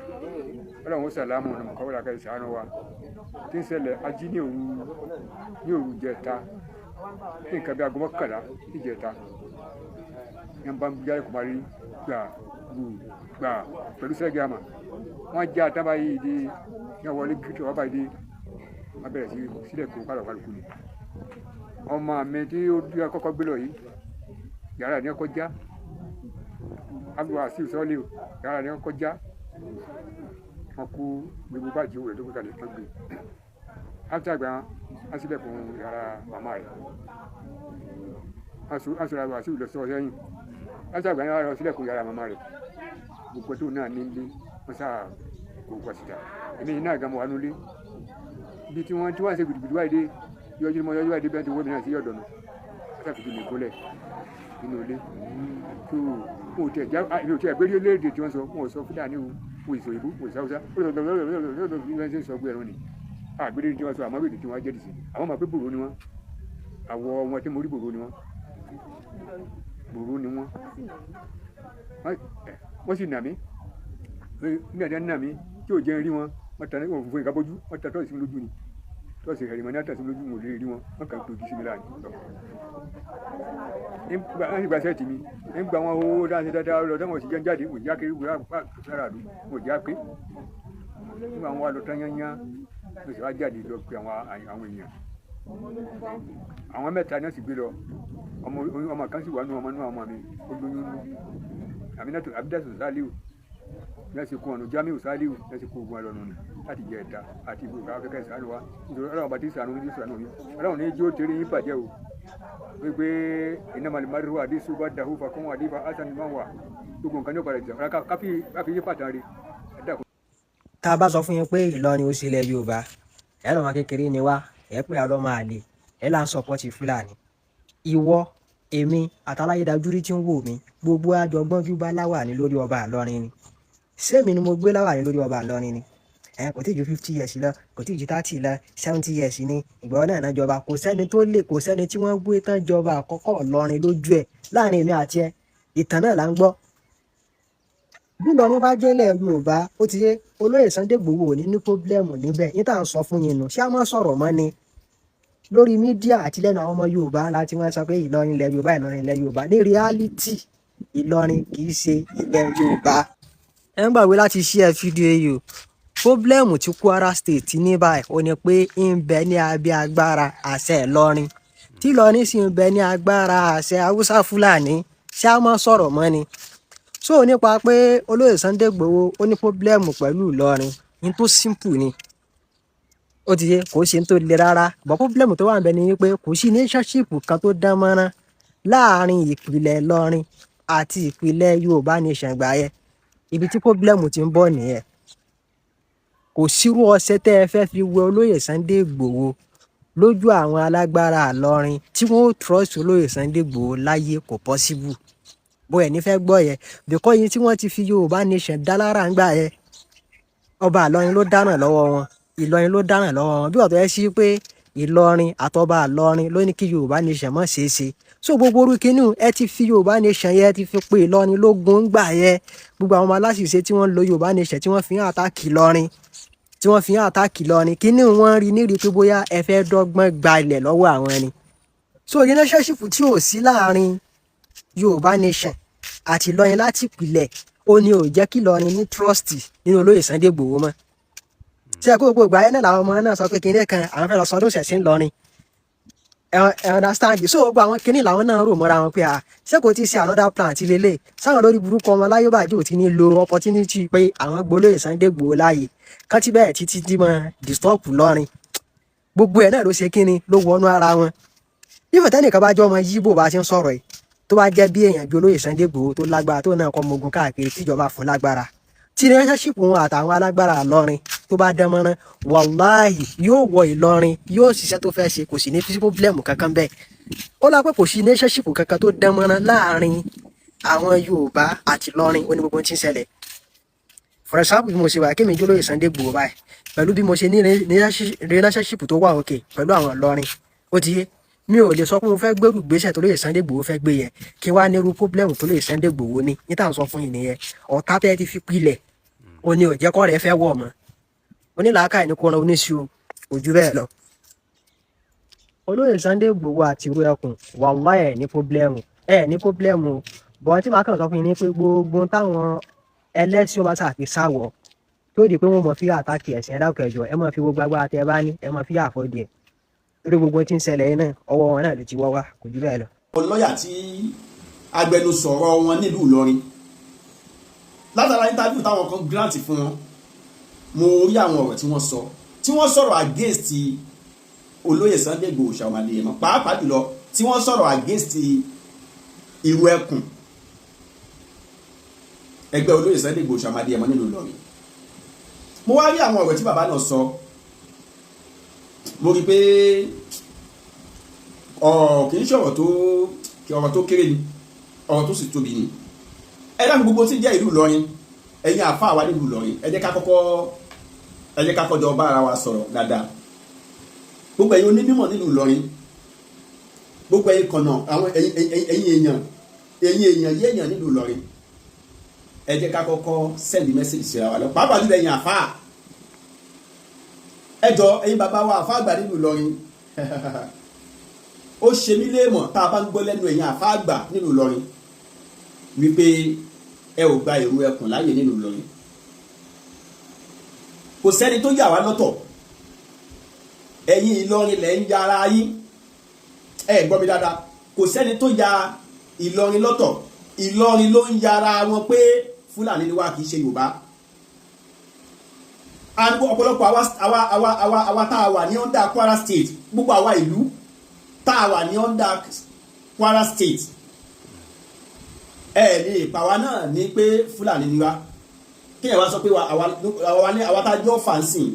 ọlọ́run ó sàlámù ọ̀nà mọ̀kọ́ wọlé akẹ́kọ̀ọ́ ṣàánú wa tí ń ṣẹlẹ̀ ají ní òru jẹta ní nǹkan bí aago mọ́kànlá ìjẹta yẹn bá ń jáde kó máa rí gbà pẹ̀lú sẹ́gì àmà wọ́n já àtàbà yìí dé yẹn wọlé gírígì ọba yìí dé wọ́n bẹ̀rẹ̀ sí sílẹ̀ kó kálukú ni ọmọ mi tí ó dúró kọ́kọ́ gbé lọ yìí yàrá ní ọkọ̀ já agbègbè sọ́ọ́lì yàrá ní ọkọ̀ já wọn kú gbogbo bá jẹ́ òwúrọ̀ tó kó kalẹ̀ tó gbé after àgbà wọn sílẹ̀kùn yàrá màmá rẹ̀ asọ̀rọ̀ àwọn àṣìwò lọ sọ sẹ́yìn after àgbà wọn sílẹ̀kùn yàrá màmá rẹ̀ gbogbo tó náà ní ilé wọn sáà kó wá síta èmi yìí náà gan mọ́ wà nulẹ̀ ibi tí wọ́n ṣe gbìdìgbìdì wáyé dé yọjú wáyé dé bẹ́ẹ̀ tó wọ́n mi náà sí ọ̀dọ̀ nù sáfìdí mi gólẹ̀ nínú ilé tó mo tẹ̀ já èmi ò tẹ̀ gbé léèdè tí wọ́n sọ mo sọ fúlàní o mo ìsò ìbú mo ìsáwúsá wọ́n ṣe ń sọ gbé ẹ̀rọ ni àgbélé tí wọ́n sọ àmọ́ èdè tí wọ́n jẹ́ dì sí àwọn máa pé bòrò ni wọ́n àwọ̀ wọn tí mo rí bòrò ni wọ́n wọ́n sì nà mí nígbà tí wọ́n nà mí tí ò jẹ́ rí wọn wọ́n ta òfin fún ìkábọ́jú wọ́n ta tọ́sí mi lójú ni tọ́sí ẹ̀rìmọ̀ ní àtàsí mi lójú mo lè rí wọn wọ́n kàn tó jí sí mi láàyè wọ́n sì gba sẹ́ẹ̀tì mi nígbà wọn owó dáhùn dáadáa lọ dáhùn òsì jẹ́ jáde mo já kiri wúrà sára àdú mo já pé nígbà wọn wà lọ tán yányá mo sì wá jáde lọ pé àwọn èèyàn àwọn mẹ́ta náà sì gbé lọ ọmọ kan sì wà nù ọmọ mi olóyún nù Aminatu Abidatu Saliu lẹ́sìn kún ọ̀nà Jamiu Saliu lẹ́sìn kún ogun ẹlọ́nu láti jẹ ẹ̀ta àti ìgbòho afẹ́kẹ́ ìsànú wa nítorí ọlọ́run bá ti sànú ní ìsànú mi ọlọ́run ní jí ó tẹ̀lé yín bàjẹ́ o pé innamal mar'u hadisu ba'dahu fakun hadifa hasan man wa gbogbo nǹkan ní ọ̀pọ̀ rẹ̀ káfí yí pàtàkì tá a bá sọ fún yín pé Ìlọrin ó ṣe ilẹ̀ Yorùbá ẹ lọ́mọ kékeré ni wá ẹ pé àlọ́ máa lè ẹ là ń sọpọ́tì Fúlàní ìwọ èmi àtàláyédájúrí tí ń wò mí gbogbo àjọgbọ́n bí bá láwà ní lórí ọba Ìlọrin ni sẹ́mi ni mo gbé láwà ní lórí ọba Ìlọrin ni kò tí ju 50 years lọ kò tí ju 30 lọ 70 years ni Ìgbòho náà jọba kò sẹ́ni tó lè kò sẹ́ni tí wọ́n gbé tán jọba àkọ́kọ́ Ìlọrin lójú ẹ̀ láàrin èmi àti ẹ ìtàn náà là ń gbọ́. Bí Ìlọrin bá jẹ́lẹ̀ Yorùbá ó ti yé olóyè Sunday Igboho ní pọ́blẹ́mù níbẹ̀ yín tá à ń sọ fún yín nù ṣé a máa sọ̀rọ̀ mọ́ ni lórí mídíà àti lẹ́nu àwọn ọmọ Yorùbá láti wọ́n sọ pé Ìlọrin ilẹ̀ Yorùbá Ìlọrin ilẹ̀ Yorùbá ní reality Ìlọrin kì í ṣe ilẹ̀ Yorùbá. ẹ ń gbàgbé láti share fídíò yìí o pọ́blẹ́mù tí Kwara State ní báyìí ó ní pé ń bẹ ní abẹ́ agbára àṣẹ Ìlọrin tí Ìlọrin sì ń bẹ ní agbára àṣẹ Haúsá Fúlàní ṣé a máa sọ̀rọ̀ mọ́ ni. So nípa pé olóyè Sunday Igboho ó ní pọ́blẹ́mù pẹ̀lú Ìlọrin ní tó simple ni ó ti yé kò ṣe tó le rárá bọ́ pọ́blẹ́mù tó wà ń bẹ ni wípé kò sí relationship kan tó dán mọ́rán láàrin ìpìlẹ̀ Ìlọrin àti ìpìlẹ̀ Yorùbá nation gbà yẹ ibi tí pọ́blẹ́mù ti ń bọ̀ nìyẹn kò sírú ọṣẹ tẹ́ ẹ fẹ́ fi wẹ olóyè Sunday Igboho lójú àwọn alágbára Ìlọrin tí wọ́n ó trust olóyè Sunday Igboho láyé kò possible bó ẹ̀ ní fẹ́ gbọ́ yẹ bìkọ́ yìí tí wọ́n ti fi Yorùbá nation dá lára ń gbà yẹ ọba Ìlọrin ló dáná lọ́wọ́ wọn Ìlọrin ló dáná lọ́wọ́ wọn bí ọ̀tọ̀ ẹ sí pé Ìlọrin àtọba Ìlọrin ló ní kí Yorùbá nation mọ̀ ṣeéṣe so gbogbo orú kínú ẹ ti fi Yorùbá nation yẹ ti fi pé Ìlọrin lógun gbà yẹ gbogbo àwọn ọmọ aláṣìṣe tí wọ́n lo Yorùbá nation tí wọ́n fi hàn àtàkì Ìlọrin kínní wọ́n rí ní rí pé bóyá ẹ fẹ́ dọ́gbọ́n gba ilẹ̀ lọ́wọ́ àwọn ẹni so relationship tí ò sí láàrin Yorùbá nation àti Ìlọrin láti ìpìlẹ̀ ó ní ò jẹ́ kí Ìlọrin ní trust nínú olóyè Sunday Igboho mọ́ ṣé ẹ kó gbogbo ìgbà yẹn náà làwọn ọmọ náà sọ pé kinní kan àwọn fẹ́ lọ sọdún ṣẹ̀ṣẹ̀ ńlọrin ẹ understand so gbogbo àwọn kinní làwọn náà rò mọ́ra wọn pé ṣé kò tí ì ṣe another plan ti lélẹ̀ sáwọn lórí burúkú ọmọ láyébàjẹ́ ò ti ní lo opportunity pé àwọn gbolóyè Sunday Igboho láàyè kán ti bẹ́ẹ̀ títí dí mọ́ disturb lọ́rin gbogbo ẹ̀ náà ló ṣe kinní ló wọnú ara wọn ìfọ̀tẹ́nìkan bá jọ ọmọ yíbò bá ti ń sọ̀rọ̀ yìí tó bá jẹ́ bí èèyàn bí olóyè Sunday Igboho tó lágbára tó náà kọ́ ọmọ ogun káàkiri tíjọba fún lágbára tí relationship wọn àtàwọn alágbára Ìlọrin tó bá dán mọ́rán wàláhì yóò wọ Ìlọrin yóò ṣiṣẹ́ tó fẹ́ ṣe kò sì ní fi pọ́blẹ́mù kankan bẹ́ẹ̀ ó lápẹ́ kò sí relationship kankan tó dán mọ́rán láàrin àwọn Yorùbá àti Ìlọrin ó ní gbogbo tí ń ṣẹlẹ̀ for example bí mo ṣe wà kí mi jó olóyè Sunday Igboho báyìí pẹ̀lú bí mo ṣe ní relationship tó wà òkè pẹ̀lú àwọn Ìlọrin ó ti yé mi ò lè sọ pé mo fẹ́ gbèrú gbèsè tó lóye Sunday Igboho fẹ́ gbé yẹn kí wàá nírú pọ́blẹ́mù tó lóye Sunday Igboho ní níta sọ fún yìí nìyẹn ọ̀tá tẹ́ ti fi pilẹ̀ ó ní òjẹ́kọ́ rẹ̀ fẹ́ wọ̀ mọ́ onílàákà ní kó ran oníṣu ojú bẹ́ẹ̀ lọ. olóyè Sunday Igboho àti ìró ẹkùn wàhálà ẹ̀ ní pọ́blẹ́mù bọ́n tí màá kàn sọ fún yín ní pé gbogbo táwọn ẹlẹ́sìn ọba sàfi sáwọ̀ tó di pé wọ́n mọ̀ fi àtàkì ẹ̀sìn ẹ̀dá kẹjọ ẹ mọ̀ fi gbogbo agbára tẹ bá ní ẹ mọ̀ fi àfọ́dì ẹ̀ torí gbogbo tí ń ṣẹlẹ̀ náà ọwọ́ wọn náà ló ti wọ́ wá kò jù bẹ́ẹ̀ lọ. lọ́ọ̀yà tí agbẹnusọ̀rọ̀ wọn nílùú Ìlọrin látara interview táwọn kan grant fún wọn mo rí àwọn ọ̀rọ̀ tí wọ́n sọ̀rọ̀ against olóyè Sunday Igboho ṣàwàlẹ̀ mọ́ pàápàá jùlọ tí wọ́n sọ̀rọ̀ against ìrù ẹkùn ẹgbẹ́ olóyè Sunday Igboho ṣàwàlẹ̀ mọ́ nílùú Ìlọrin mo wá rí àwọn ọ̀rọ̀ tí bàbá náà sọ mo rí pé kì í ṣe ọ̀rọ̀ tó kéré ni ọ̀rọ̀ tó sì tóbi ni ẹ dáhùn gbogbo tí jẹ́ ìlú Ìlọrin ẹ̀yin àfáà wa nílùú Ìlọrin ẹ jẹ́ ká kọ́kọ́ jọ bá ara wa sọ̀rọ̀ dáadáa gbogbo ẹ̀yin onímọ̀ nílùú Ìlọrin gbogbo ẹ̀yin kànnà àwọn ẹ̀yin èèyàn nílùú Ìlọrin ẹ jẹ́ ká kọ́kọ́ send message síra wa lọ pàápàá jùlọ ẹ̀yin àfáà ẹ jọ ẹ̀yin bàbá wa àfáà àgbà nílùú Ìlọrin ó ṣe mí léèmọ̀ tá a bá ń gbọ́ lẹ́nu ẹ̀yin àfáà àgbà nílùú Ìlọrin wípé ẹ ò gba ìrù ẹkùn láàyè nínú Ìlọrin kò sẹ́ni tó yà wá lọ́tọ̀ ẹ̀yin Ìlọrin lẹ̀ ń yára yín ẹ gbọ́ mi dáadáa kò sẹ́ni tó ya Ìlọrin lọ́tọ̀ Ìlọrin ló ń yára wọn pé Fúlàní ni wá kì í ṣe Yorùbá ọ̀pọ̀lọpọ̀ àwa tá a wà ní under Kwara State gbogbo àwa ìlú tá a wà ní under Kwara State ní ìpàwá náà ní pé Fúlàní ni wá kí ẹ wá sọ pé àwa tá a jọ fàǹsìn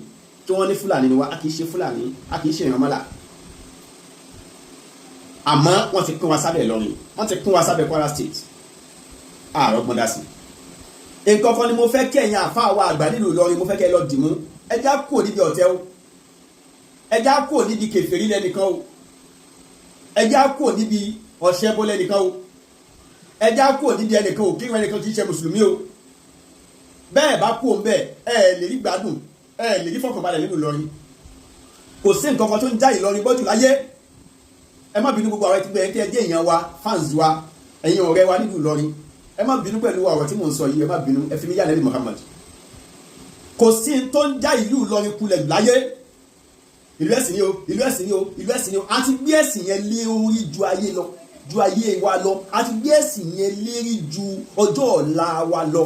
tí wọ́n ní Fúlàní ni wá a kì í ṣe Fúlàní a kì í ṣe ìrànmọ́là àmọ́ wọ́n ti pín wa sábẹ́ Ìlọrin, wọ́n ti pín wa sábẹ́ Kwara State. Àrọ́gbọ́n dá sí. Nǹkan kan ni mo fẹ́ kí ẹ̀yin àfáà wa àgbà nílùú Ìlọrin mo fẹ́ kẹ́ ẹ lọ dìmú. Ẹ já kúrò níbi ọ̀tẹ̀ o. Ẹ já kúrò níbi kèfèrí lẹ́nìkan o. Ẹ já kúrò níbi ọ̀ṣẹ́bọ lẹ́nìkan o. Ẹ já kúrò níbi ẹnìkan ò kírun ẹnìkan kì í ṣe mùsùlùmí o. Bẹ́ẹ̀ bá kúrò ńbẹ̀ ẹ lè rí gbádùn, ẹ lè rí fọkànbalẹ̀ nínú Ìlọrin. Kò sí nǹkan kan tó ń já Ìlọrin bọ́jú láyé. Ẹ má bínú gbogbo àwọn ẹtí ẹ jẹ́ èèyàn wa, fans wa, ẹ̀yin ọ̀rẹ́ wa nílùú Ìlọrin. Ẹ má bínú pẹ̀lú ọ̀rọ̀ tí mò ń sọ yìí, ẹ má bínú, ẹ fi mí yà lẹ́bi Muhammad. Kò sí tó ń já ìlú Ìlọrin kulẹ̀ láyé. Ìlú ẹ̀sìn ni o, ìlú ẹ̀sìn ni o, ìlú ẹ̀sìn ni o. A ti gbé ẹ̀sìn yẹn lé orí ju ayé lọ, ju ayé wa lọ. A ti gbé ẹ̀sìn yẹn lérí ju ọjọ́ ọ̀la wa lọ.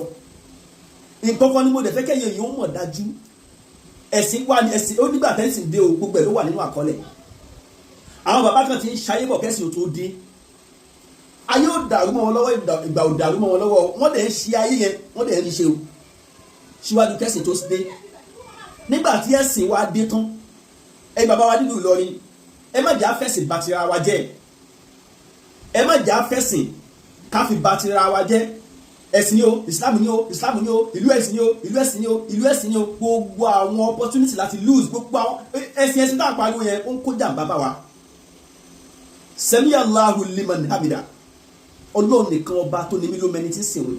Nǹkan kan ni mo dẹ̀ fẹ́ kẹ́yìn èèyàn mọ̀ dájú. Ẹ̀sìn wa ni ẹ̀sìn, ó nígbà tẹ́sìn dé o, gbogbo ẹ̀ ló wà nínú àkọọ́lẹ̀. Àwọn bàbá kan ti ń ṣayé bọ̀ kẹ́sìn ò tó dé. Ayé ò dàrú mọ́ wọn lọ́wọ́, ìgbà ò dàrú mọ́ wọn lọ́wọ́. Wọ́n dẹ̀ ń ṣe ayé yẹn, wọ́n dẹ̀ ń ṣe o. Síwájú kẹ́sìn tó dé. Nígbà tí ẹ̀sìn wa dé tán, ẹ bàbá wa nílùú Ìlọrin, ẹ má jà fẹ̀sìn bàtìrà wa jẹ́. Ẹ má jà fẹ̀sìn ká fi bàtìrà wa jẹ́. Ẹ̀sìn ni o, Islam ni o, Islam ni o, ìlú ẹ̀sìn ni o, ìlú ẹ̀sìn ni o, ìlú ẹ̀sìn ni o. Gbogbo àwọn opportunity láti lose, gbogbo àwọn ẹ̀sìn tá a pariwo yẹn ó ń kó jàǹbá bá wa. Sami Allahu liman hamida. Ọlọ́run nìkan ọba tó ní mí ló mẹni tí ń sìn wọn.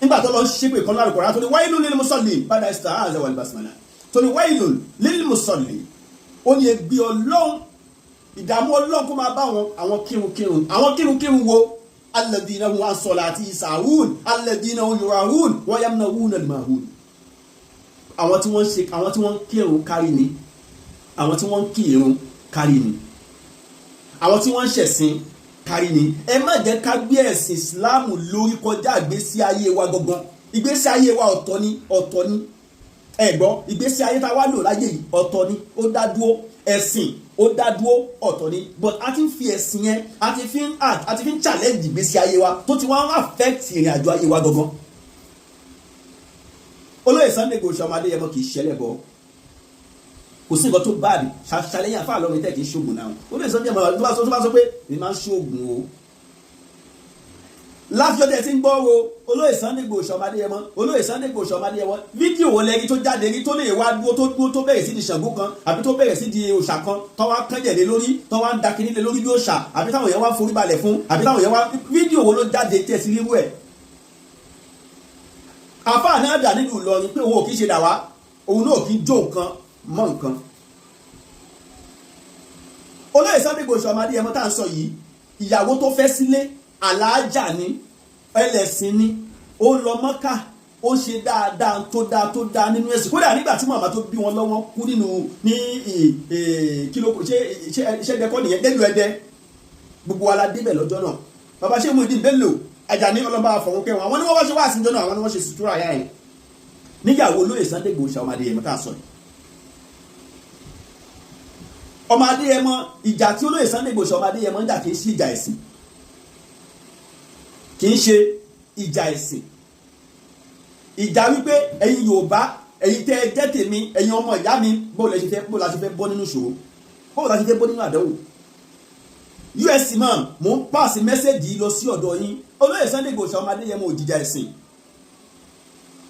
Nígbà tó lọ ṣépè kan lárúkọ rá tó ní wailun lil musallin ba'da ista'aza wal basmala. Tó ní wailun lil musallin. Ó ní ebi Ọlọ́run, ìdààmú Ọlọ́run kó máa bá àwọn kírun. Àwọn kírun wo? Alladhina hum an salati sahun, alladhina hum yura'un wa yamna'una al-ma'un. Àwọn tí wọ́n kírun kárí ni. Àwọn tí wọ́n kírun kárí ni. Àwọn tí wọ́n ṣẹ̀sìn kárí ni. Ẹ má jẹ́ ká gbé ẹ̀sìn Islam lórí kọjá ìgbésí ayé wa gangan. Ìgbésí ayé wa ọ̀tọ̀ ni. Ẹ gbọ́, ìgbésí ayé tá wá lò láyé yìí ọ̀tọ̀ ni. Ó dá dúró. Ẹ̀sìn ó dá dúró ọ̀tọ̀ ni. But a ti ń fi ẹ̀sìn yẹn, a ti fi ń challenge ìgbésí ayé wa tó ti wá ń affect ìrìn àjò ayé wa gangan. Olóyè Sunday Igboho ọmọdé yẹn mọ́ kì í ṣẹlẹ̀ bọ́. Kò sí nǹkan tó báàdì ṣàlẹ́yìn àfáà lọ́rùn tẹ́ kì í ṣoògùn náà. Olóyè Sunday Igboho tó bá sọ pé èmi máa ń ṣoògùn o. Láfíọ́ tẹ́ ti ń gbọ́ wo Olóyè Sunday Igboho ọmọdé yẹn mọ́, Olóyè Sunday Igboho ọmọdé yẹn mọ́. Fídíò wo lẹ́rí tó jáde rí tó lè wá dúró tó bẹ̀rẹ̀ sí di Ṣàngó kan àbí tó bẹ̀rẹ̀ sí di òòṣà kan tó wá kánjẹ̀ lé lórí tó wá ń da kinní lé lórí bí òòṣà àbí táwọn yẹn wá forí balẹ̀ fún àbí táwọn yẹn wá fídíò wo ló jáde tẹ́ sí rírú ẹ̀. Àfáà náà dà nínú Ìlọrin pé òun ò kí ṣe dà wá, òun náà kì í jó nǹkan mọ́ nǹkan. Olóyè Sunday Igboho ọmọdé yẹn mọ́ tá à ń sọ yìí, ìyàwó tó fẹ́ sílé aláàjà ni, ẹlẹ́sìn ni, ó lọ Mọ́kà, ó ṣe dáadáa tó dáa nínú ẹ̀sìn. Kódà nígbà tí màmá tó bí wọn lọ́wọ́ kú ní kílò ṣe ẹ̀dẹ́kọ́ nìyẹn lẹ́nu ẹ̀dẹ́ gbogbo wa la débẹ̀ lọ́jọ́ náà. Bàbá ṣé Muyideen Bello Àjàní ọlọ́ba àfọ̀wọ́n kẹwọn àwọn ni wọ́n wá ṣe wá àsìnjọ́ náà, àwọn ni wọ́n ṣe sutura yá yẹn. Níyàwó Olóyè Sunday Igboho ọmọdé yẹn mọ́ta sọ yìí. Ọmọdé yẹn mọ́ ìjà tí Olóyè Sunday Igboho ọmọdé yẹn mọ́ ń jà kì í ṣe ìjà ẹ̀sìn. Kì í ṣe ìjà ẹ̀sìn. Ìjà wípé ẹ̀yin Yorùbá, ẹ̀yin tẹ́ ẹ jẹ́ tèmi, ẹ̀yin ọmọ ìyá mi, bó la ṣe fẹ́ bọ́ nínú ìṣòro, bó la ṣe fẹ́ bọ́ nínú àdánwò. USC man, mò ń pàṣẹ mẹ́sẹ̀gì lọ sí ọ̀dọ̀ yín. Olóyè Sunday Igboho ọmọdé yẹn mọ́ òjìjà ẹ̀sìn.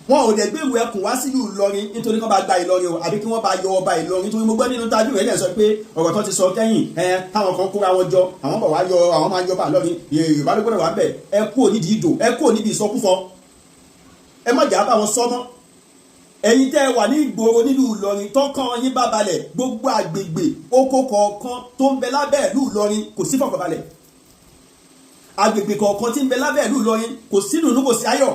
Wọn ò dẹ̀ gbé ìwé ẹkùn wá sílùú Ìlọrin nítorí kí wọ́n bá gba Ìlọrin o àbí kí wọ́n bá yọ ọba Ìlọrin. Nítorí mo gbọ́ nínú tájú rẹ̀ lẹ́ sọ pé ọ̀rọ̀ tó ti sọ kẹ́yìn táwọn kan kóra wọn jọ, àwọn bọ̀ wá yọ, àwọn máa yọba Ìlọrin, Yorùbá ló gbọ́dọ̀ wá bẹ̀. Ẹ kú nídìí ìdò, ẹ kú níbi ìsọkúsọ. Ẹ má jà bá wọn sọmọ́. Ẹ̀yin tẹ́ ẹ wà ní ìgboro nílùú Ìlọrin tọ́kàn yín bá balẹ̀, gbogbo àgbègbè oko kọ̀ọ̀kan tó ń bẹ lábẹ́ ìlú Ìlọrin kò sí fọ̀kànbalẹ̀. Àgbègbè kọ̀ọ̀kan tí ń bẹ lábẹ́ ìlú Ìlọrin kò sí ìdùnnú, kò sí ayọ̀.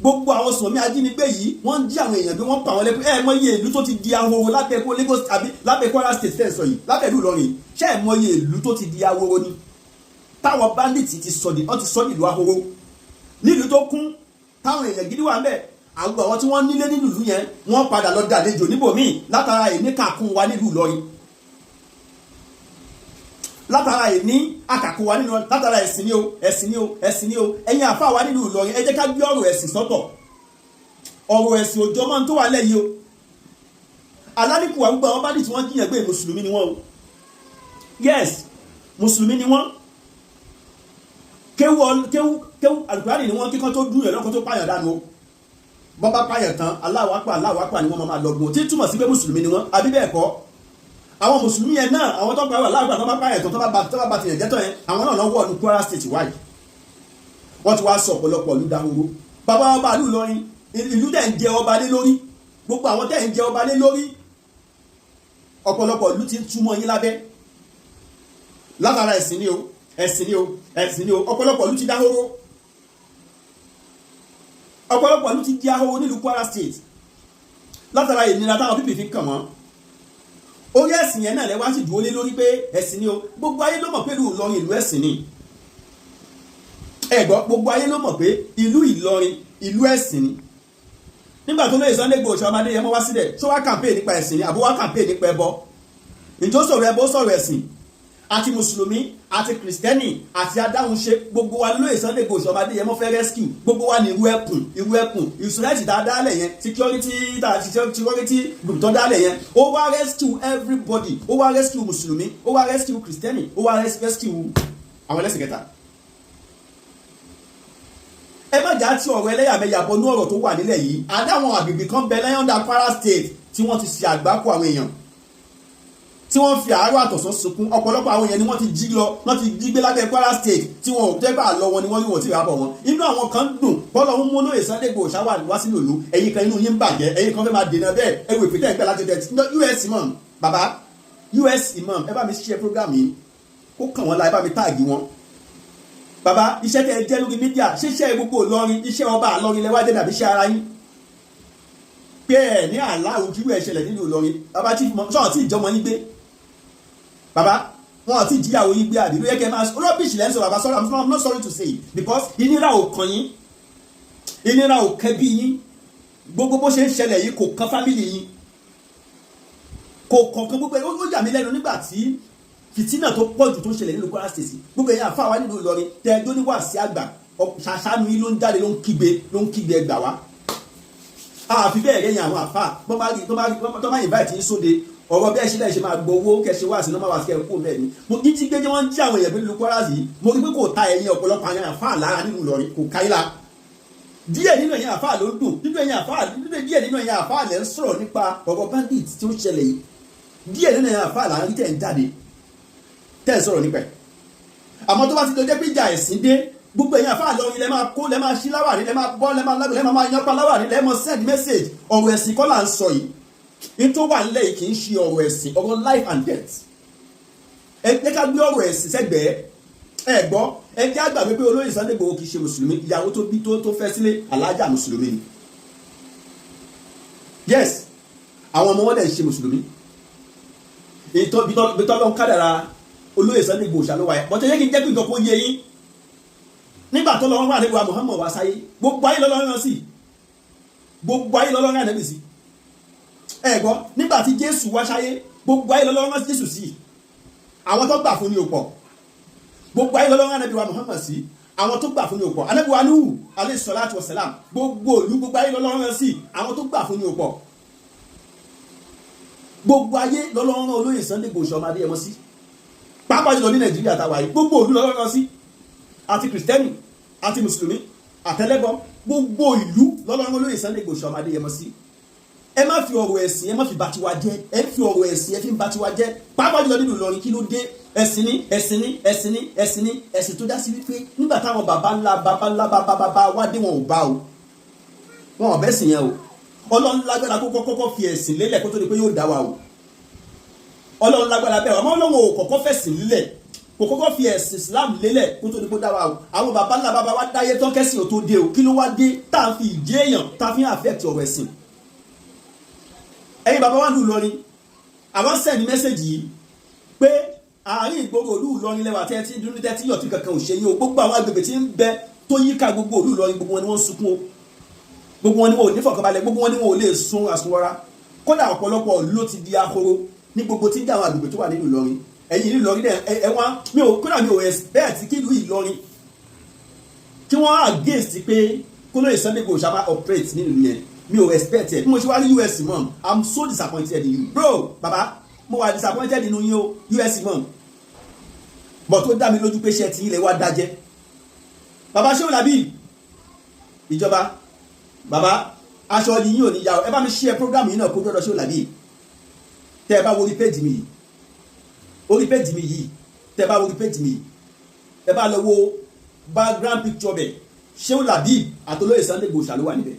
Gbogbo àwọn sọ̀mí ajínigbé yìí wọ́n ń jí àwọn èèyàn bí wọ́n pa àwọn lẹ́kùn. Ẹ mọ iye ìlú tó ti di ahoro lábẹ́ kó Lagos àbí lábẹ́ Kwara State tẹ̀ sọ yìí lábẹ́ ìlú Ìlọrin. Ṣé ẹ mọ iye ìlú tó ti di ahoro ni? Táwọn bandits ti sọ ìlú ahoro. Nílùú tó kún táwọn èèyàn gidi wà ń bẹ̀. Àwọn tí wọ́n nílé nínú ìlú yẹn wọ́n padà lọ dàlejò níbòmíì látara ìní kàkún wa nílùú Ìlọrin. Látara ìní àkàkún wa nínú, látara ẹ̀sìn ni o. Ẹ̀yin àfáà wa nílùú Ìlọrin, ẹ jẹ́ ká gbé ọ̀rọ̀ ẹ̀sìn sọ́tọ̀. Ọ̀rọ̀ ẹ̀sìn òjò máa ń tó wà lẹ́yìn o. Aládìkú wa gbogbo àwọn bá dì tí wọ́n jiyàn pé mùsùlùmí ni wọ́n o. yes mùsùlùmí ni wọ́n kéwú àlùkùránì ni wọ́n kíkọ́ tó dún yẹn lọ́kọ́ tó pààyàn dànù o bọ́bá pààyàn tán Allahu Akbar ni wọ́n máa lọ́gbọ̀n tí túmọ̀ sí pé mùsùlùmí ni wọ́n àbí bẹ́ẹ̀ kọ́ àwọn mùsùlùmí yẹn náà àwọn tó pààyàn Allahu Akbar tó bá pààyàn tán tó bá tìyàn jẹ́tọ̀ yẹn àwọn náà lọ́wọ́ ní Kwara State wáyé wọ́n ti wá sọ ọ̀pọ̀lọpọ̀ ìlú dahoro bàbá ọba ìlú Ìlọrin ìlú tẹ̀ ń jẹ ọba lé lórí gbogbo àwọn tẹ̀ ń jẹ ọba lé lórí ọ̀pọ̀lọpọ̀ ìlú ti ń túmọ̀ yín lábẹ́ látara ẹ̀sìn ni o ọ̀pọ̀lọpọ̀ ìlú ti dahoro ọ̀pọ̀lọpọ̀ ìlú ti di ahoro nílùú Kwara State látara ìnira táwọn pípì fi kàn wọ́n orí ẹ̀sìn yẹn náà lẹ́wọ́n sì dúró lé lórí pé ẹ̀sìn ni o gbogbo ayé ló mọ̀ pé ìlú Ìlọrin ìlú ẹ̀sìn ni ẹ̀gbọ́ gbogbo ayé ló mọ̀ pé ìlú Ìlọrin ìlú ẹ̀sìn ni nígbà tó lóye Sunday Igboho ọmọdé yẹn mọ́ wá sílẹ̀ ṣó wá campaign nípa ẹ̀sìn ni àbó wá campaign nípa ẹbọ ìjọ sọ̀rọ̀ ẹbọ sọ̀rọ̀ ẹ̀sìn àti mùsùlùmí àti kìrìsìtẹ́nì àti adáhunṣe gbogbo wa lóye Sunday Igboho ọmọdé yẹn mọ́ fẹ́ rescue gbogbo wa ní irú ẹkùn ìṣúrẹ́tì tá a dálẹ̀ yẹn security group tó dálẹ̀ yẹn ó wá rescue everybody ó wá rescue mùsùlùmí ó wá rescue kìrìsìtẹ́nì ó wá rescue àwọn ẹlẹ́sìn kẹta ẹ má jà tí ọ̀rọ̀ ẹlẹ́yàmẹ̀yà bọnú ọ̀rọ̀ tó wà nílẹ̀ yìí àdáwọn àgbègbè kan bẹ lẹ́yìn ọ̀dà Kwara State tí wọ́n ti ṣe àgbákò àwọn èèyàn tí wọ́n fi àárọ̀ àtọ̀sán sunkún ọ̀pọ̀lọpọ̀ àwọn èèyàn ni wọ́n ti jí lọ wọ́n ti jí gbé lábẹ́ Kwara State tí wọ́n ò tẹ́gbà lọ wọn ni wọ́n rí wọn tí ìrábọ̀ wọn inú àwọn kan dùn bọ́lọ̀ ń mú lóye Sunday Igboho ṣáwà wá sí lòlú ẹ̀yin kan inú yín ń bàjẹ́ ẹ̀yin kan fẹ́ máa dènà bẹ́ẹ̀ ẹ̀wò ìpìtẹ́ ìgbẹ́ láti tẹ̀ US imam bàbá US imam ẹ bá mi ṣe program yìí kó kàn wọ́n la ẹ bá mi táàgì wọn bàbá iṣẹ́ tẹ́ ẹ jẹ́ lórí mídíà ṣíṣẹ́ gbogbo Ìlọrin iṣẹ́ ọba Ìlọrin lẹ́wà jẹ́ dàbí iṣẹ́ ara yín pé ẹ̀ ní àláwọ̀ kí wọ́n ṣẹlẹ̀ nínú Ìlọrin bàbá tí sọ̀rọ̀ tí ìjọmọ yín gbé bàbá wọn àti ìjíyàwó yín gbé àbí ló yẹ kẹ́ máa rọ́bìṣì lẹ́sọ̀ bàbá sorry I'm not sorry to say it because ìnira ò kàn yín ìnira ò kẹ́bí yín gbogbo bó ṣe ń ṣẹlẹ̀ yìí kò kan fámìlì yín kò kọ̀ọ̀kan gbogbo ó yà mí lẹ́nu nígbà tí fìtínà tó pọ̀jù tó ṣẹlẹ̀ nínú Kwara State gbogbo ẹ̀yà àfáà wa nínú Ìlọrin tẹ ẹjọ́ ní wàásí àgbà ṣàṣàánú yín ló ń jáde ló ń kígbe ẹgbà wá àfi bẹ́ẹ̀ rẹ̀ yẹn àwọn àfáà tó bá invite yín sóde ọ̀rọ̀ bẹ́ẹ̀ ṣílẹ̀ ṣe máa gbowó kẹṣe wá sí nọ́mbà wá sí ẹ̀kú bẹ́ẹ̀ ni mo kí tí gbé jẹ́ wọ́n ń jí àwọn èèyàn nínú Kwara yìí mo rí pé kò ta ẹ̀yìn ọ̀pọ̀lọpọ̀ àwọn àfáà lára nínú Ìlọrin kò káyílá díẹ̀ nínú ẹ̀yìn àfáà ló dùn díẹ̀ nínú ẹ̀yìn àfáà lẹ́ ń sọ̀rọ̀ nípa ọ̀rọ̀ bandit tí ó ṣẹlẹ̀ yìí díẹ̀ nínú ẹ̀yìn àfáà lára tẹ̀ ń jáde tẹ́ ẹ̀ sọ̀rọ̀ nípa ẹ̀ àmọ́ tó bá ti dọjẹ́ pé ìjà ẹ̀sìn dé gbogbo ẹ̀yin àfáà lọ́rin lẹ́ máa kó lẹ́ máa ṣí láwàrí lẹ́ máa bọ́ lẹ́ máa lágbè lẹ́ máa yánpa láwàrí lẹ́ máa send message ọ̀rọ̀ ẹ̀sìn kọ́ là ń sọ yìí nítorí wà nílẹ̀ yìí kì í ṣe ọ̀rọ̀ ẹ̀sìn ọ̀rọ̀ life and death ẹ ká gbé ọ̀rọ̀ ẹ̀sìn sẹ́gbẹ̀ẹ́ ẹ gbọ́ ẹ jẹ́ àgbàgbé pé olóyè Sunday Igboho kì í ṣe mùsùlùmí ìyàwó tó bí tó fẹ́ sílé alájà mùsùlùmí ni yes àwọn ọmọ wọn dẹ̀ ń ṣe mùsùlùmí ìtọ́lọ́ kádàrá olóyè Sunday Igboho ṣàlówà ẹ̀ bọ́tẹ́ yẹ́ kí n jẹ́ kí nǹkan kó yé yín nígbà tó lọ́wọ́ wà nígbà Muhammad wá sáyé gbogbo ayé lọ́lọ́rán sí gbogbo ayé lọ́lọ́rán ànábì sí ẹ gbọ́ nígbà tí Jésù wá sáyé gbogbo ayé lọ́lọ́rán Jésù sí àwọn tó gbà fún ní òpọ̀ gbogbo ayé lọ́lọ́rán ànábì wa Muhammad sí àwọn tó gbà fún ní òpọ̀ ànábì wa Nuhu alayhi salatu wa salam gbogbo ìlú gbogbo ayé lọ́lọ́rán sí àwọn tó gbà fún ní òpọ̀ gbogbo ayé lọ́lọ́rán olóyè Sunday Igboho ọmọdé ẹmọ sí pàápàá jùlọ ní Nàìjíríà táwa yìí gbogbo ìlú lọ́lọ́rán sí àti kìrìsìtẹ́nì àti mùsùlùmí àtẹlẹ́bọ gbogbo ìlú lọ́lọ́rán olóyè Sunday Igboho ọmọdé ẹmọ sí ẹ má fi ọ̀rọ̀ ẹ̀sìn ẹ má fi bà tiwa jẹ́ ẹ fi ọ̀rọ̀ ẹ̀sìn ẹ fi ń bà tiwa jẹ́ pàápàá jùlọ nínú Ìlọrin kí ló dé ẹ̀sìn tó dá sí wípé nígbà táwọn baba ńlá wá dé wọn ò bá o wọn ò bẹ́sìn yẹn o Ọlọ́run lágbára kó kọ́kọ́ fi ẹ̀sìn lélẹ̀ kó tó di pé yóò dá wa o Ọlọ́run lágbára bẹ́ẹ̀ ọmọ Ọlọ́run ò kọ́kọ́ fẹ̀sìn lílẹ̀ kò kọ́kọ́ fi ẹ̀sìn Islam lélẹ̀ kó tó di pé dá wa o àwọn baba ńlá baba wa dáyé tán kẹ́sìn ò tó dé o kí ló wá dé tá à ń fi ìdí èèyàn tá a fi ń affect ọ̀rọ̀ ẹ̀sìn ẹ̀yin bàbá wa ń lù Ìlọrin àwọn sẹ́ni mẹ́sẹ̀jì yìí pé àárín ìgboro òlú Ìlọrin lẹ́wà tẹ́tí dúró tẹ́tí yọ̀tí kankan ò ṣe yín o gbogbo àwọn agbègbè tí ń bẹ tó yíká gbogbo òlú Ìlọrin gbogbo wọn ni wọ́n ń sunkún o gbogbo wọn ni wọn ò ní fọkànbalẹ̀ gbogbo wọn ni wọn ò lè sun àsunwọra kódà ọ̀pọ̀lọpọ̀ òlú ló ti di ahoro ní gbogbo tí ń dá àwọn agbègbè tó wà nínú Ìlọrin ẹ̀yin ìlú Ìlọrin ẹ wá kódà mi ò expect kí ìlú Ìlọrin kí wọ́n against pé kólóyè Sunday Igboho ṣàbá operate nínú yẹn mi ò expect ẹ bí mo ṣe wá rí US mom I'm so disappointed in you bro baba mo wà disappointed nínú yín o US mom bọ̀ tó dá mi lójú pé iṣẹ́ tí ilẹ̀ wa dájẹ́. Bàbá Shehu Labeeb ìjọba bàbá aṣọ yìí ò ní yà ẹ bá mi share program yìí náà kó dọ́dọ̀ Shehu Labeeb. Tẹ́ ẹ bá wo orí péjì mi yìí tẹ́ ẹ bá wo orí péjì mi yìí ẹ bá lọ wo background picture bẹ̀ Shehu Labeeb àtolóyè Sunday Igboho ló wà níbẹ̀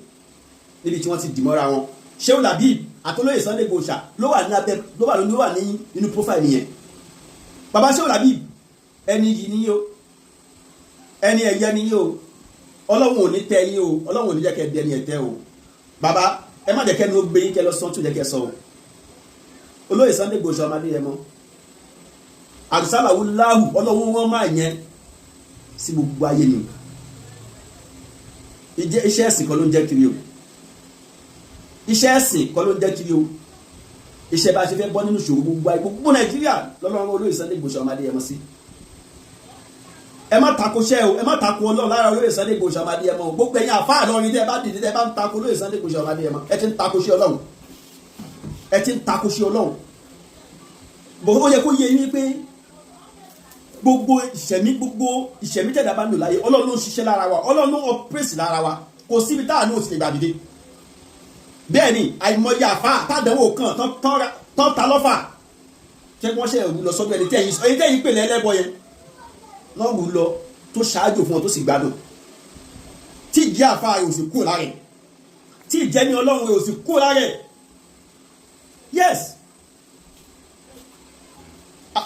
níbi tí wọ́n ti dìmọ́ra wọn. Shehu Labeeb àtolóyè Sunday Igboho ló wà ní abẹ́ ló wà ní inú profile yẹn. Bàbá Shehu Labeeb ẹni yìí ni o ẹni ẹ̀yẹ ni o Ọlọ́run ò ní tẹ́ yín o Ọlọ́run ò ní jẹ́ kẹ́ di ẹni ẹ̀tẹ́ o. Bàbá ẹ má jẹ́ kẹ́ ní ó gbé yín kẹ́ lọ sọ́n tó jẹ́ kẹ́ sọ o. Olóyè Sunday Igboho ọmọdé yẹn mọ́ àdùsálàwù láhù Ọlọ́run wọn máa yẹn sí gbogbo ayé ni iṣẹ́ ẹ̀sìn kọ́ ló ń jẹ́ kiri o iṣẹ́ ẹ̀sìn kọ́ ló ń jẹ́ kiri o iṣẹ́ bá ṣe fẹ́ bọ́ nínú ìṣòro gbogbo ayé gbogbo Nàìjíríà lọ́lọ́run Olóyè Sunday Igboho ọmọdé yẹn mọ́ sí. Ẹ má tako ṣẹ́ o ẹ má tako Ọlọ́run lára Olóyè Sunday Igboho ọmọdé yẹn mọ́ gbogbo ẹ̀yin àfáà lọ́rin tẹ́ bá dìde tẹ́ bá ń tako Olóyè Sunday Igboho ọmọdé yẹn mọ́ ẹ ti ń tako ṣẹ́ Ọlọ́run ẹ ti ń tako ṣẹ́ Ọlọ́run bó ó yẹ kó yé yín pé gbogbo ìṣẹ̀mí tẹ̀dá bá ń lò láyé Ọlọ́run ló ń ṣiṣẹ́ lára wa Ọlọ́run ló ń ọpẹ́sì lára wa kò síbi táà ní òsì lè gbà dìde. Bẹ́ẹ̀ ni àìmọye àfáà tàdánwò kan tán ta lọ́fà ṣé wọ́n ṣe ìwú lọ sọ́dọ̀ ẹni tẹ́yìn pèlè ẹlẹ́bọ yẹn wọ́n wù lọ tó ṣáájú fún wọn tó sì gbádùn tí ìjẹ́ àfáà rẹ̀ ò sì kúrò lára ẹ̀ tí ìjẹ́ ní Ọlọ́run rẹ̀ ò sì kúrò lára ẹ̀. Yes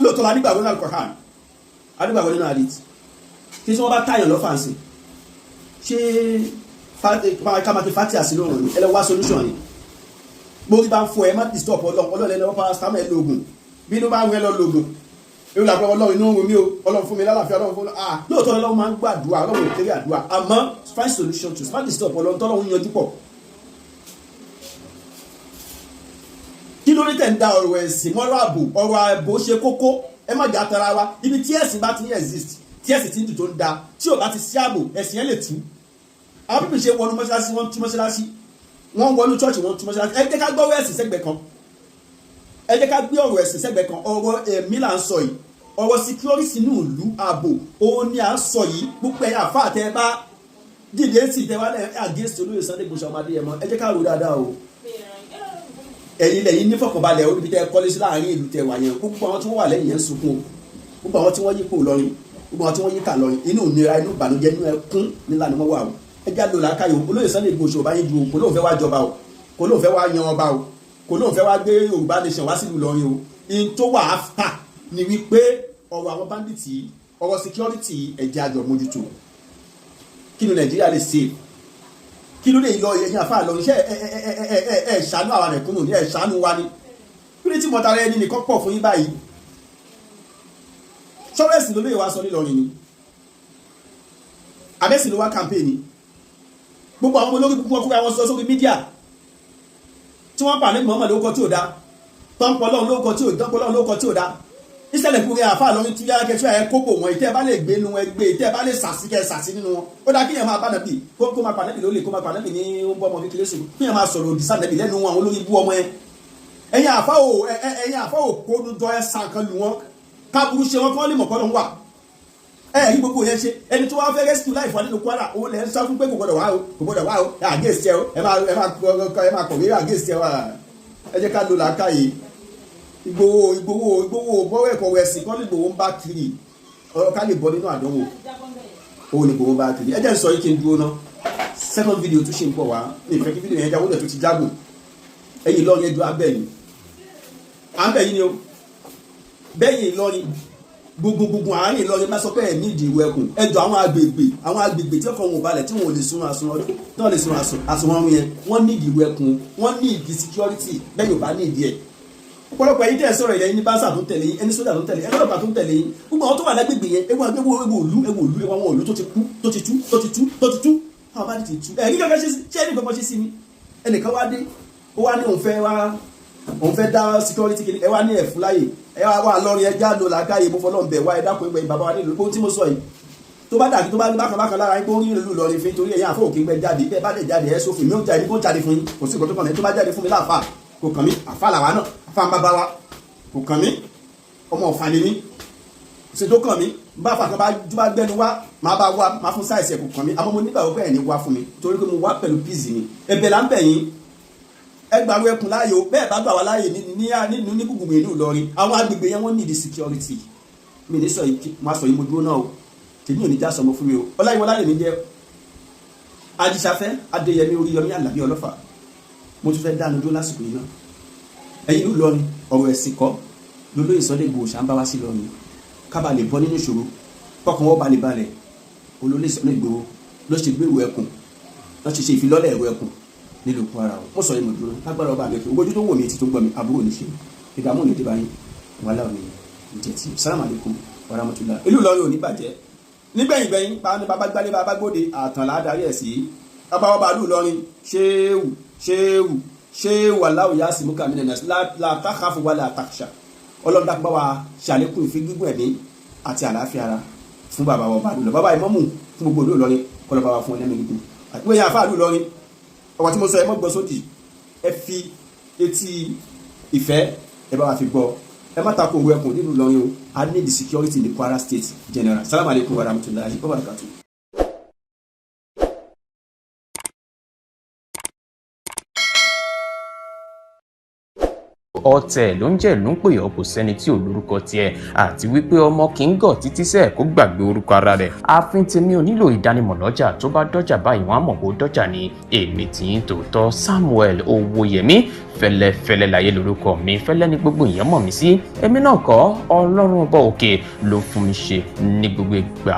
lóòótọ́ la nígbàgbọ́ nínú Al-Qur'an adúgbàgbọ́ nínú hadith tí wọ́n bá táyàn lọ́fàǹsì ṣé kámakí fati àsìlóhùn ní ẹlẹ́wà solution ni gbórí bá ń fún ẹ má disturb Ọlọ́run ẹlẹ́wọ́ paracetamol ẹ lóògùn bí inú bá ń rẹ lọ lóògùn èyí làpẹ́ Ọlọ́run inú omi o Ọlọ́run fún mi lálàáfíà Ọlọ́run fún mi lóòótọ́ Ọlọ́run máa ń gbàdúrà Ọlọ́run ò kéré àdúrà àmọ́ find solution to má disturb Ọlọ́run tọ́lọ́run yanjú pọ̀. Kí ló ní tẹ̀ ń da ọ̀rọ̀ ẹ̀sìn mọ́rọ̀ ọ̀rọ̀ ààbò ṣe kókó ẹ má jà tara wa ibi tí ẹ̀sìn bá ti ń exist tí ẹ̀sìn ti ń dùn tó ń da tí ò bá ti sí ààbò ẹ̀sìn yẹn lè tú. Àwọn pípìn ṣe wọnú mọ́ṣáláṣí wọ́n tú mọ́ṣáláṣí wọ́n wọnú church wọ́n tú mọ́ṣáláṣí ẹ jẹ́ ká gbọ́ ọ̀rọ̀ ẹ̀sìn sẹ́gbẹ̀ẹ́ kan ẹ jẹ́ ká gbé ọ̀rọ̀ ẹ̀sìn sẹ́gbẹ̀ẹ́ kan ọ̀rọ̀ ẹ̀mí là ń sọ yìí ọ̀rọ̀ security inú ìlú ààbò òun ni à ń sọ yìí gbogbo ẹ̀yà àfáà tẹ́ bá dìde sí tẹ́ wá lẹ́ against Olóyè Sunday Igboho ọmọdé yẹn mọ́ ẹ jẹ́ ká rò dáadáa o. Ẹ̀yin lẹ́yìn ní fọkànbalẹ̀ orí tẹ́ kọ́lé sí láàrin ìlú tẹ́ wà yẹn gbogbo àwọn tí wọ́n wà lẹ́yìn yẹn ń sunkún o gbogbo àwọn tí wọ́n yípo lọ́rin gbogbo àwọn tí wọ́n yíká lọ́rin inú ìnira inú ìbànújẹ́ inú ẹkún nílá ni wọ́n wà o ẹ já lò lákàyò Olóyè Sunday Igboho ọba yín ju kò lóun fẹ́ wá jọba o kò lóun fẹ́ wá yan ọba o kò lóun fẹ́ wá gbé Yorùbá nation wá sílùú lọ́rin o in tó wà áfà ni wípé ọ̀rọ̀ àwọn bandits ọ̀rọ̀ security ẹ̀jẹ̀ àjọ mójútó kí ni Nàìjíríà lè ṣe kí ló lè lọ ẹ̀yìn àfáà lọ iṣẹ́ ẹ̀ ṣàánú àwọn ẹ̀kúnnù ní ẹ̀ ṣàánú wa ni kí ni tí mọ̀tara ẹni nìkan pọ̀ fún yín báyìí ṣọ́rẹ́sì ló lè wá sọ nílọrin ni abẹ́sì ló wá kàmpéènì gbogbo àwọn olórí púpọ̀ fúnra wọn sọ sórí mídíà tí wọ́n pàdé mọ́mọ́ lóko tí ò dá tọ́ńpọ̀lọ́ lóko tí ò dá ìṣẹ̀lẹ̀ kúrẹ́ àfáà lọ́rin tí yára kẹtù ẹ̀ kóbò wọn ìtẹ́ bá lè gbé nu ẹgbẹ́ ìtẹ́ bá lè sàsí kẹ sàsí nínú wọn ó dá kí yẹn máa bá nàbì kó máa pànẹ́bì lólè kó máa pànẹ́bì ní ó ń bọ́ ọmọ kékeré sùn kí yẹn máa sọ̀rọ̀ òdì sànẹ́bì lẹ́nu wọn olórí ibú ọmọ ẹ ẹ̀yin àfáà ò kónú jọ ẹ sàn kan lù wọn káàbùrú ṣe wọn kọ́ lè mọ̀ kọ́ ló ń wà rí gbogbo yẹn ṣe ẹni tó wá fẹ́ rescue life wà nínú Kwara òun lẹ́ ń sá fún pé kò gbọdọ̀ wá o àgéèsì ẹ o ẹ máa kọ̀wé àgéèsì ẹ wà ẹ jẹ́ ká lò làákàyè Ìgbòho bọ́wọ́ ẹ̀kọ́ ẹ̀sìn kọ́ lè Ìgbòho ń bá kiri ọ̀rọ̀ ká lè bọ́ nínú àdánwò òun ni Ìgbòho bá kiri ẹ jẹ́ ń sọ yìí kí n dúró ná second video tún ṣe ń pọ̀ wá ní ìfẹ́ kí video yẹn jáwó lẹ̀ tó ti jágùn ẹ̀yìn Ìlọrin ẹjọ́ abẹ́yìn ni o bẹ́yìn Ìlọrin gbogbo àárín Ìlọrin bá sọ pé ẹ̀ ní ìdí ìwé ẹkùn ẹjọ́ àwọn agbègbè tí ọkọ̀ wọn balẹ̀ tí wọn ò lè sun àsùnwọ̀n yẹn wọ́n ní ìdí ìwé ẹkùn wọ́n ní ìdí security bẹ́yìn ò bá ní ìdí ẹ̀ ọ̀pọ̀lọpọ̀ ẹ̀yin tẹ́ sọ̀rọ̀ ilẹ̀ ní báńsà tó tẹ̀lé yín ẹni sódà tó tẹ̀lé ẹni ọlọ́pàá tó tẹ̀lé yín gbogbo àwọn tó wà lágbègbè yẹn ewu àwọn òlú tó ti kú tó ti tú àwọn bá ti tú ẹ̀rí kankan ṣe ẹni kankan ṣe sí ni ẹnìkan wá dé ó wá ní òun fẹ́ dá security kìíní ẹ wá ní ẹ̀fún láyè ẹ wá lọ́rin ẹja lò làákàyè mo fọlọ́ bẹ̀ wá ẹ dákun ẹgbẹ́ bàbá wa nílùú tí mo sọ yìí tó bá dàbí tó bá ní bákan lára yín kó rí ìlú lọ́rin fi torí ẹ̀yìn àfọ̀ òkè gbẹ jáde bẹ́ẹ̀ bá dẹ̀ jáde ẹ̀ sófin mi ó jáde kó jáde fún yín kò sí ìkọ́ tó kàn mí tó bá jáde fún mi láàfà kò kàn mí àfà làwa náà àfà ń bá bá wa kò kàn mí ọmọ ọ̀fà ni mí ṣe tó kàn mí bá fà kan bá gbẹnu wá máa bá wá máa fún sáìsì ẹ̀kọ́ kàn mí àmọ́ mo nígbà wọ́pẹ́ ẹ̀ ní wá fún mi torí pé mo wá pẹ̀lú píìsì ni ẹ̀bẹ̀ là ń bẹ̀ yín ẹgbàrú ẹkùn láàyè o bẹ́ẹ̀ bá gbà wá láàyè ní gbùgbùn ìlú Ìlọrin àwọn agbègbè yẹn wọ́n ní the security mi ní sọ yìí máa sọ yìí mo dúró náà o tèmi ò ní já sọmọ fún mi o Ọláyíwọlá lèmi jẹ́ Ajíṣafẹ́ Adéyẹmí Oríyọmí Àlàbí Ọlọ́fà mo tún fẹ́ dánu dúró lásìkò yìí náà ẹ̀yin ìlú Ìlọrin ọ̀rọ̀ ẹ̀sìn kọ́ lólóyè Sunday Igboho ṣà ń bá wá sí Ìlọrin kábà lè bọ́ nínú ìṣòro kọ́kàn wọ́n balẹ̀ balẹ̀ olólè Sunday Igboho ló ṣe gbé ìwé ẹkùn ló ṣe ìfilọ́lẹ̀ ìwé ẹkùn nílùú Kwara o mo sọ yìí mo dúró lágbára ọba àgbẹ̀kẹ́ ogójú tó wò mí ti tó gbọ́ mi àbúrò ní ṣe ìdààmú ní débà yín wàhálà òní ìjẹtì sàlámù alaykum wa rahmatullah ìlú Ìlọrin ò ní bàjẹ́ nígbẹ̀yìn gbẹ̀yìn bàbá gbálé bàbá gbòde àtànlá adarí ẹ̀ sí bàbá ọba ìlú Ìlọrin ṣéwù aláwọ̀ yá sí mùkàmí nẹ̀nẹ̀ látàkàfù wà látàkṣà ọlọ́dà bá wa ṣàlékún ìfi gígùn ẹ̀mí àti àlàáfíà ara fún bàbá ọba ìlú bàbá ìmọ̀mù fún gbogbo ìlú Ìlọrin kọlọ́ bàbá fún ẹlẹ́mì gígùn àti wọ́n yà fà ìlú Ìlọrin ọ̀wọ̀ tí mo sọ ẹ mọ́ gbọ́ sódì ẹ fi etí ìfẹ́ ẹ bá wa fi gbọ́ ẹ má tako òwe ẹkùn nílùú Ìlọrin o I need the security in the Kwara State general. Salaam alaikum wa rahmatulahi wa barakatuh. ọ̀tẹ̀ ló ń jẹ́ ìlú ń pè ọ́ kò sẹ́ni tí ò lórúkọ tiẹ̀ àti wípé ọmọ kì í gọ̀ títí sẹ́ẹ̀ kó gbàgbé orúkọ ara rẹ̀ ààfin tèmi ò nílò ìdánimọ̀ lọ́jà tó bá dọ́jà báyìí wọ́n á mọ̀ bó dọ́jà ni èmi tí ń tòótọ́ Samuel Owóyẹmí fẹ́lẹ́fẹ́lẹ́ láyé lórúkọ mi fẹ́lẹ́ ní gbogbo èèyàn mọ̀ mí sí èmi náà kọ́ Ọlọ́run ọba òkè ló fún mi ṣe ní gbogbo ìgbà.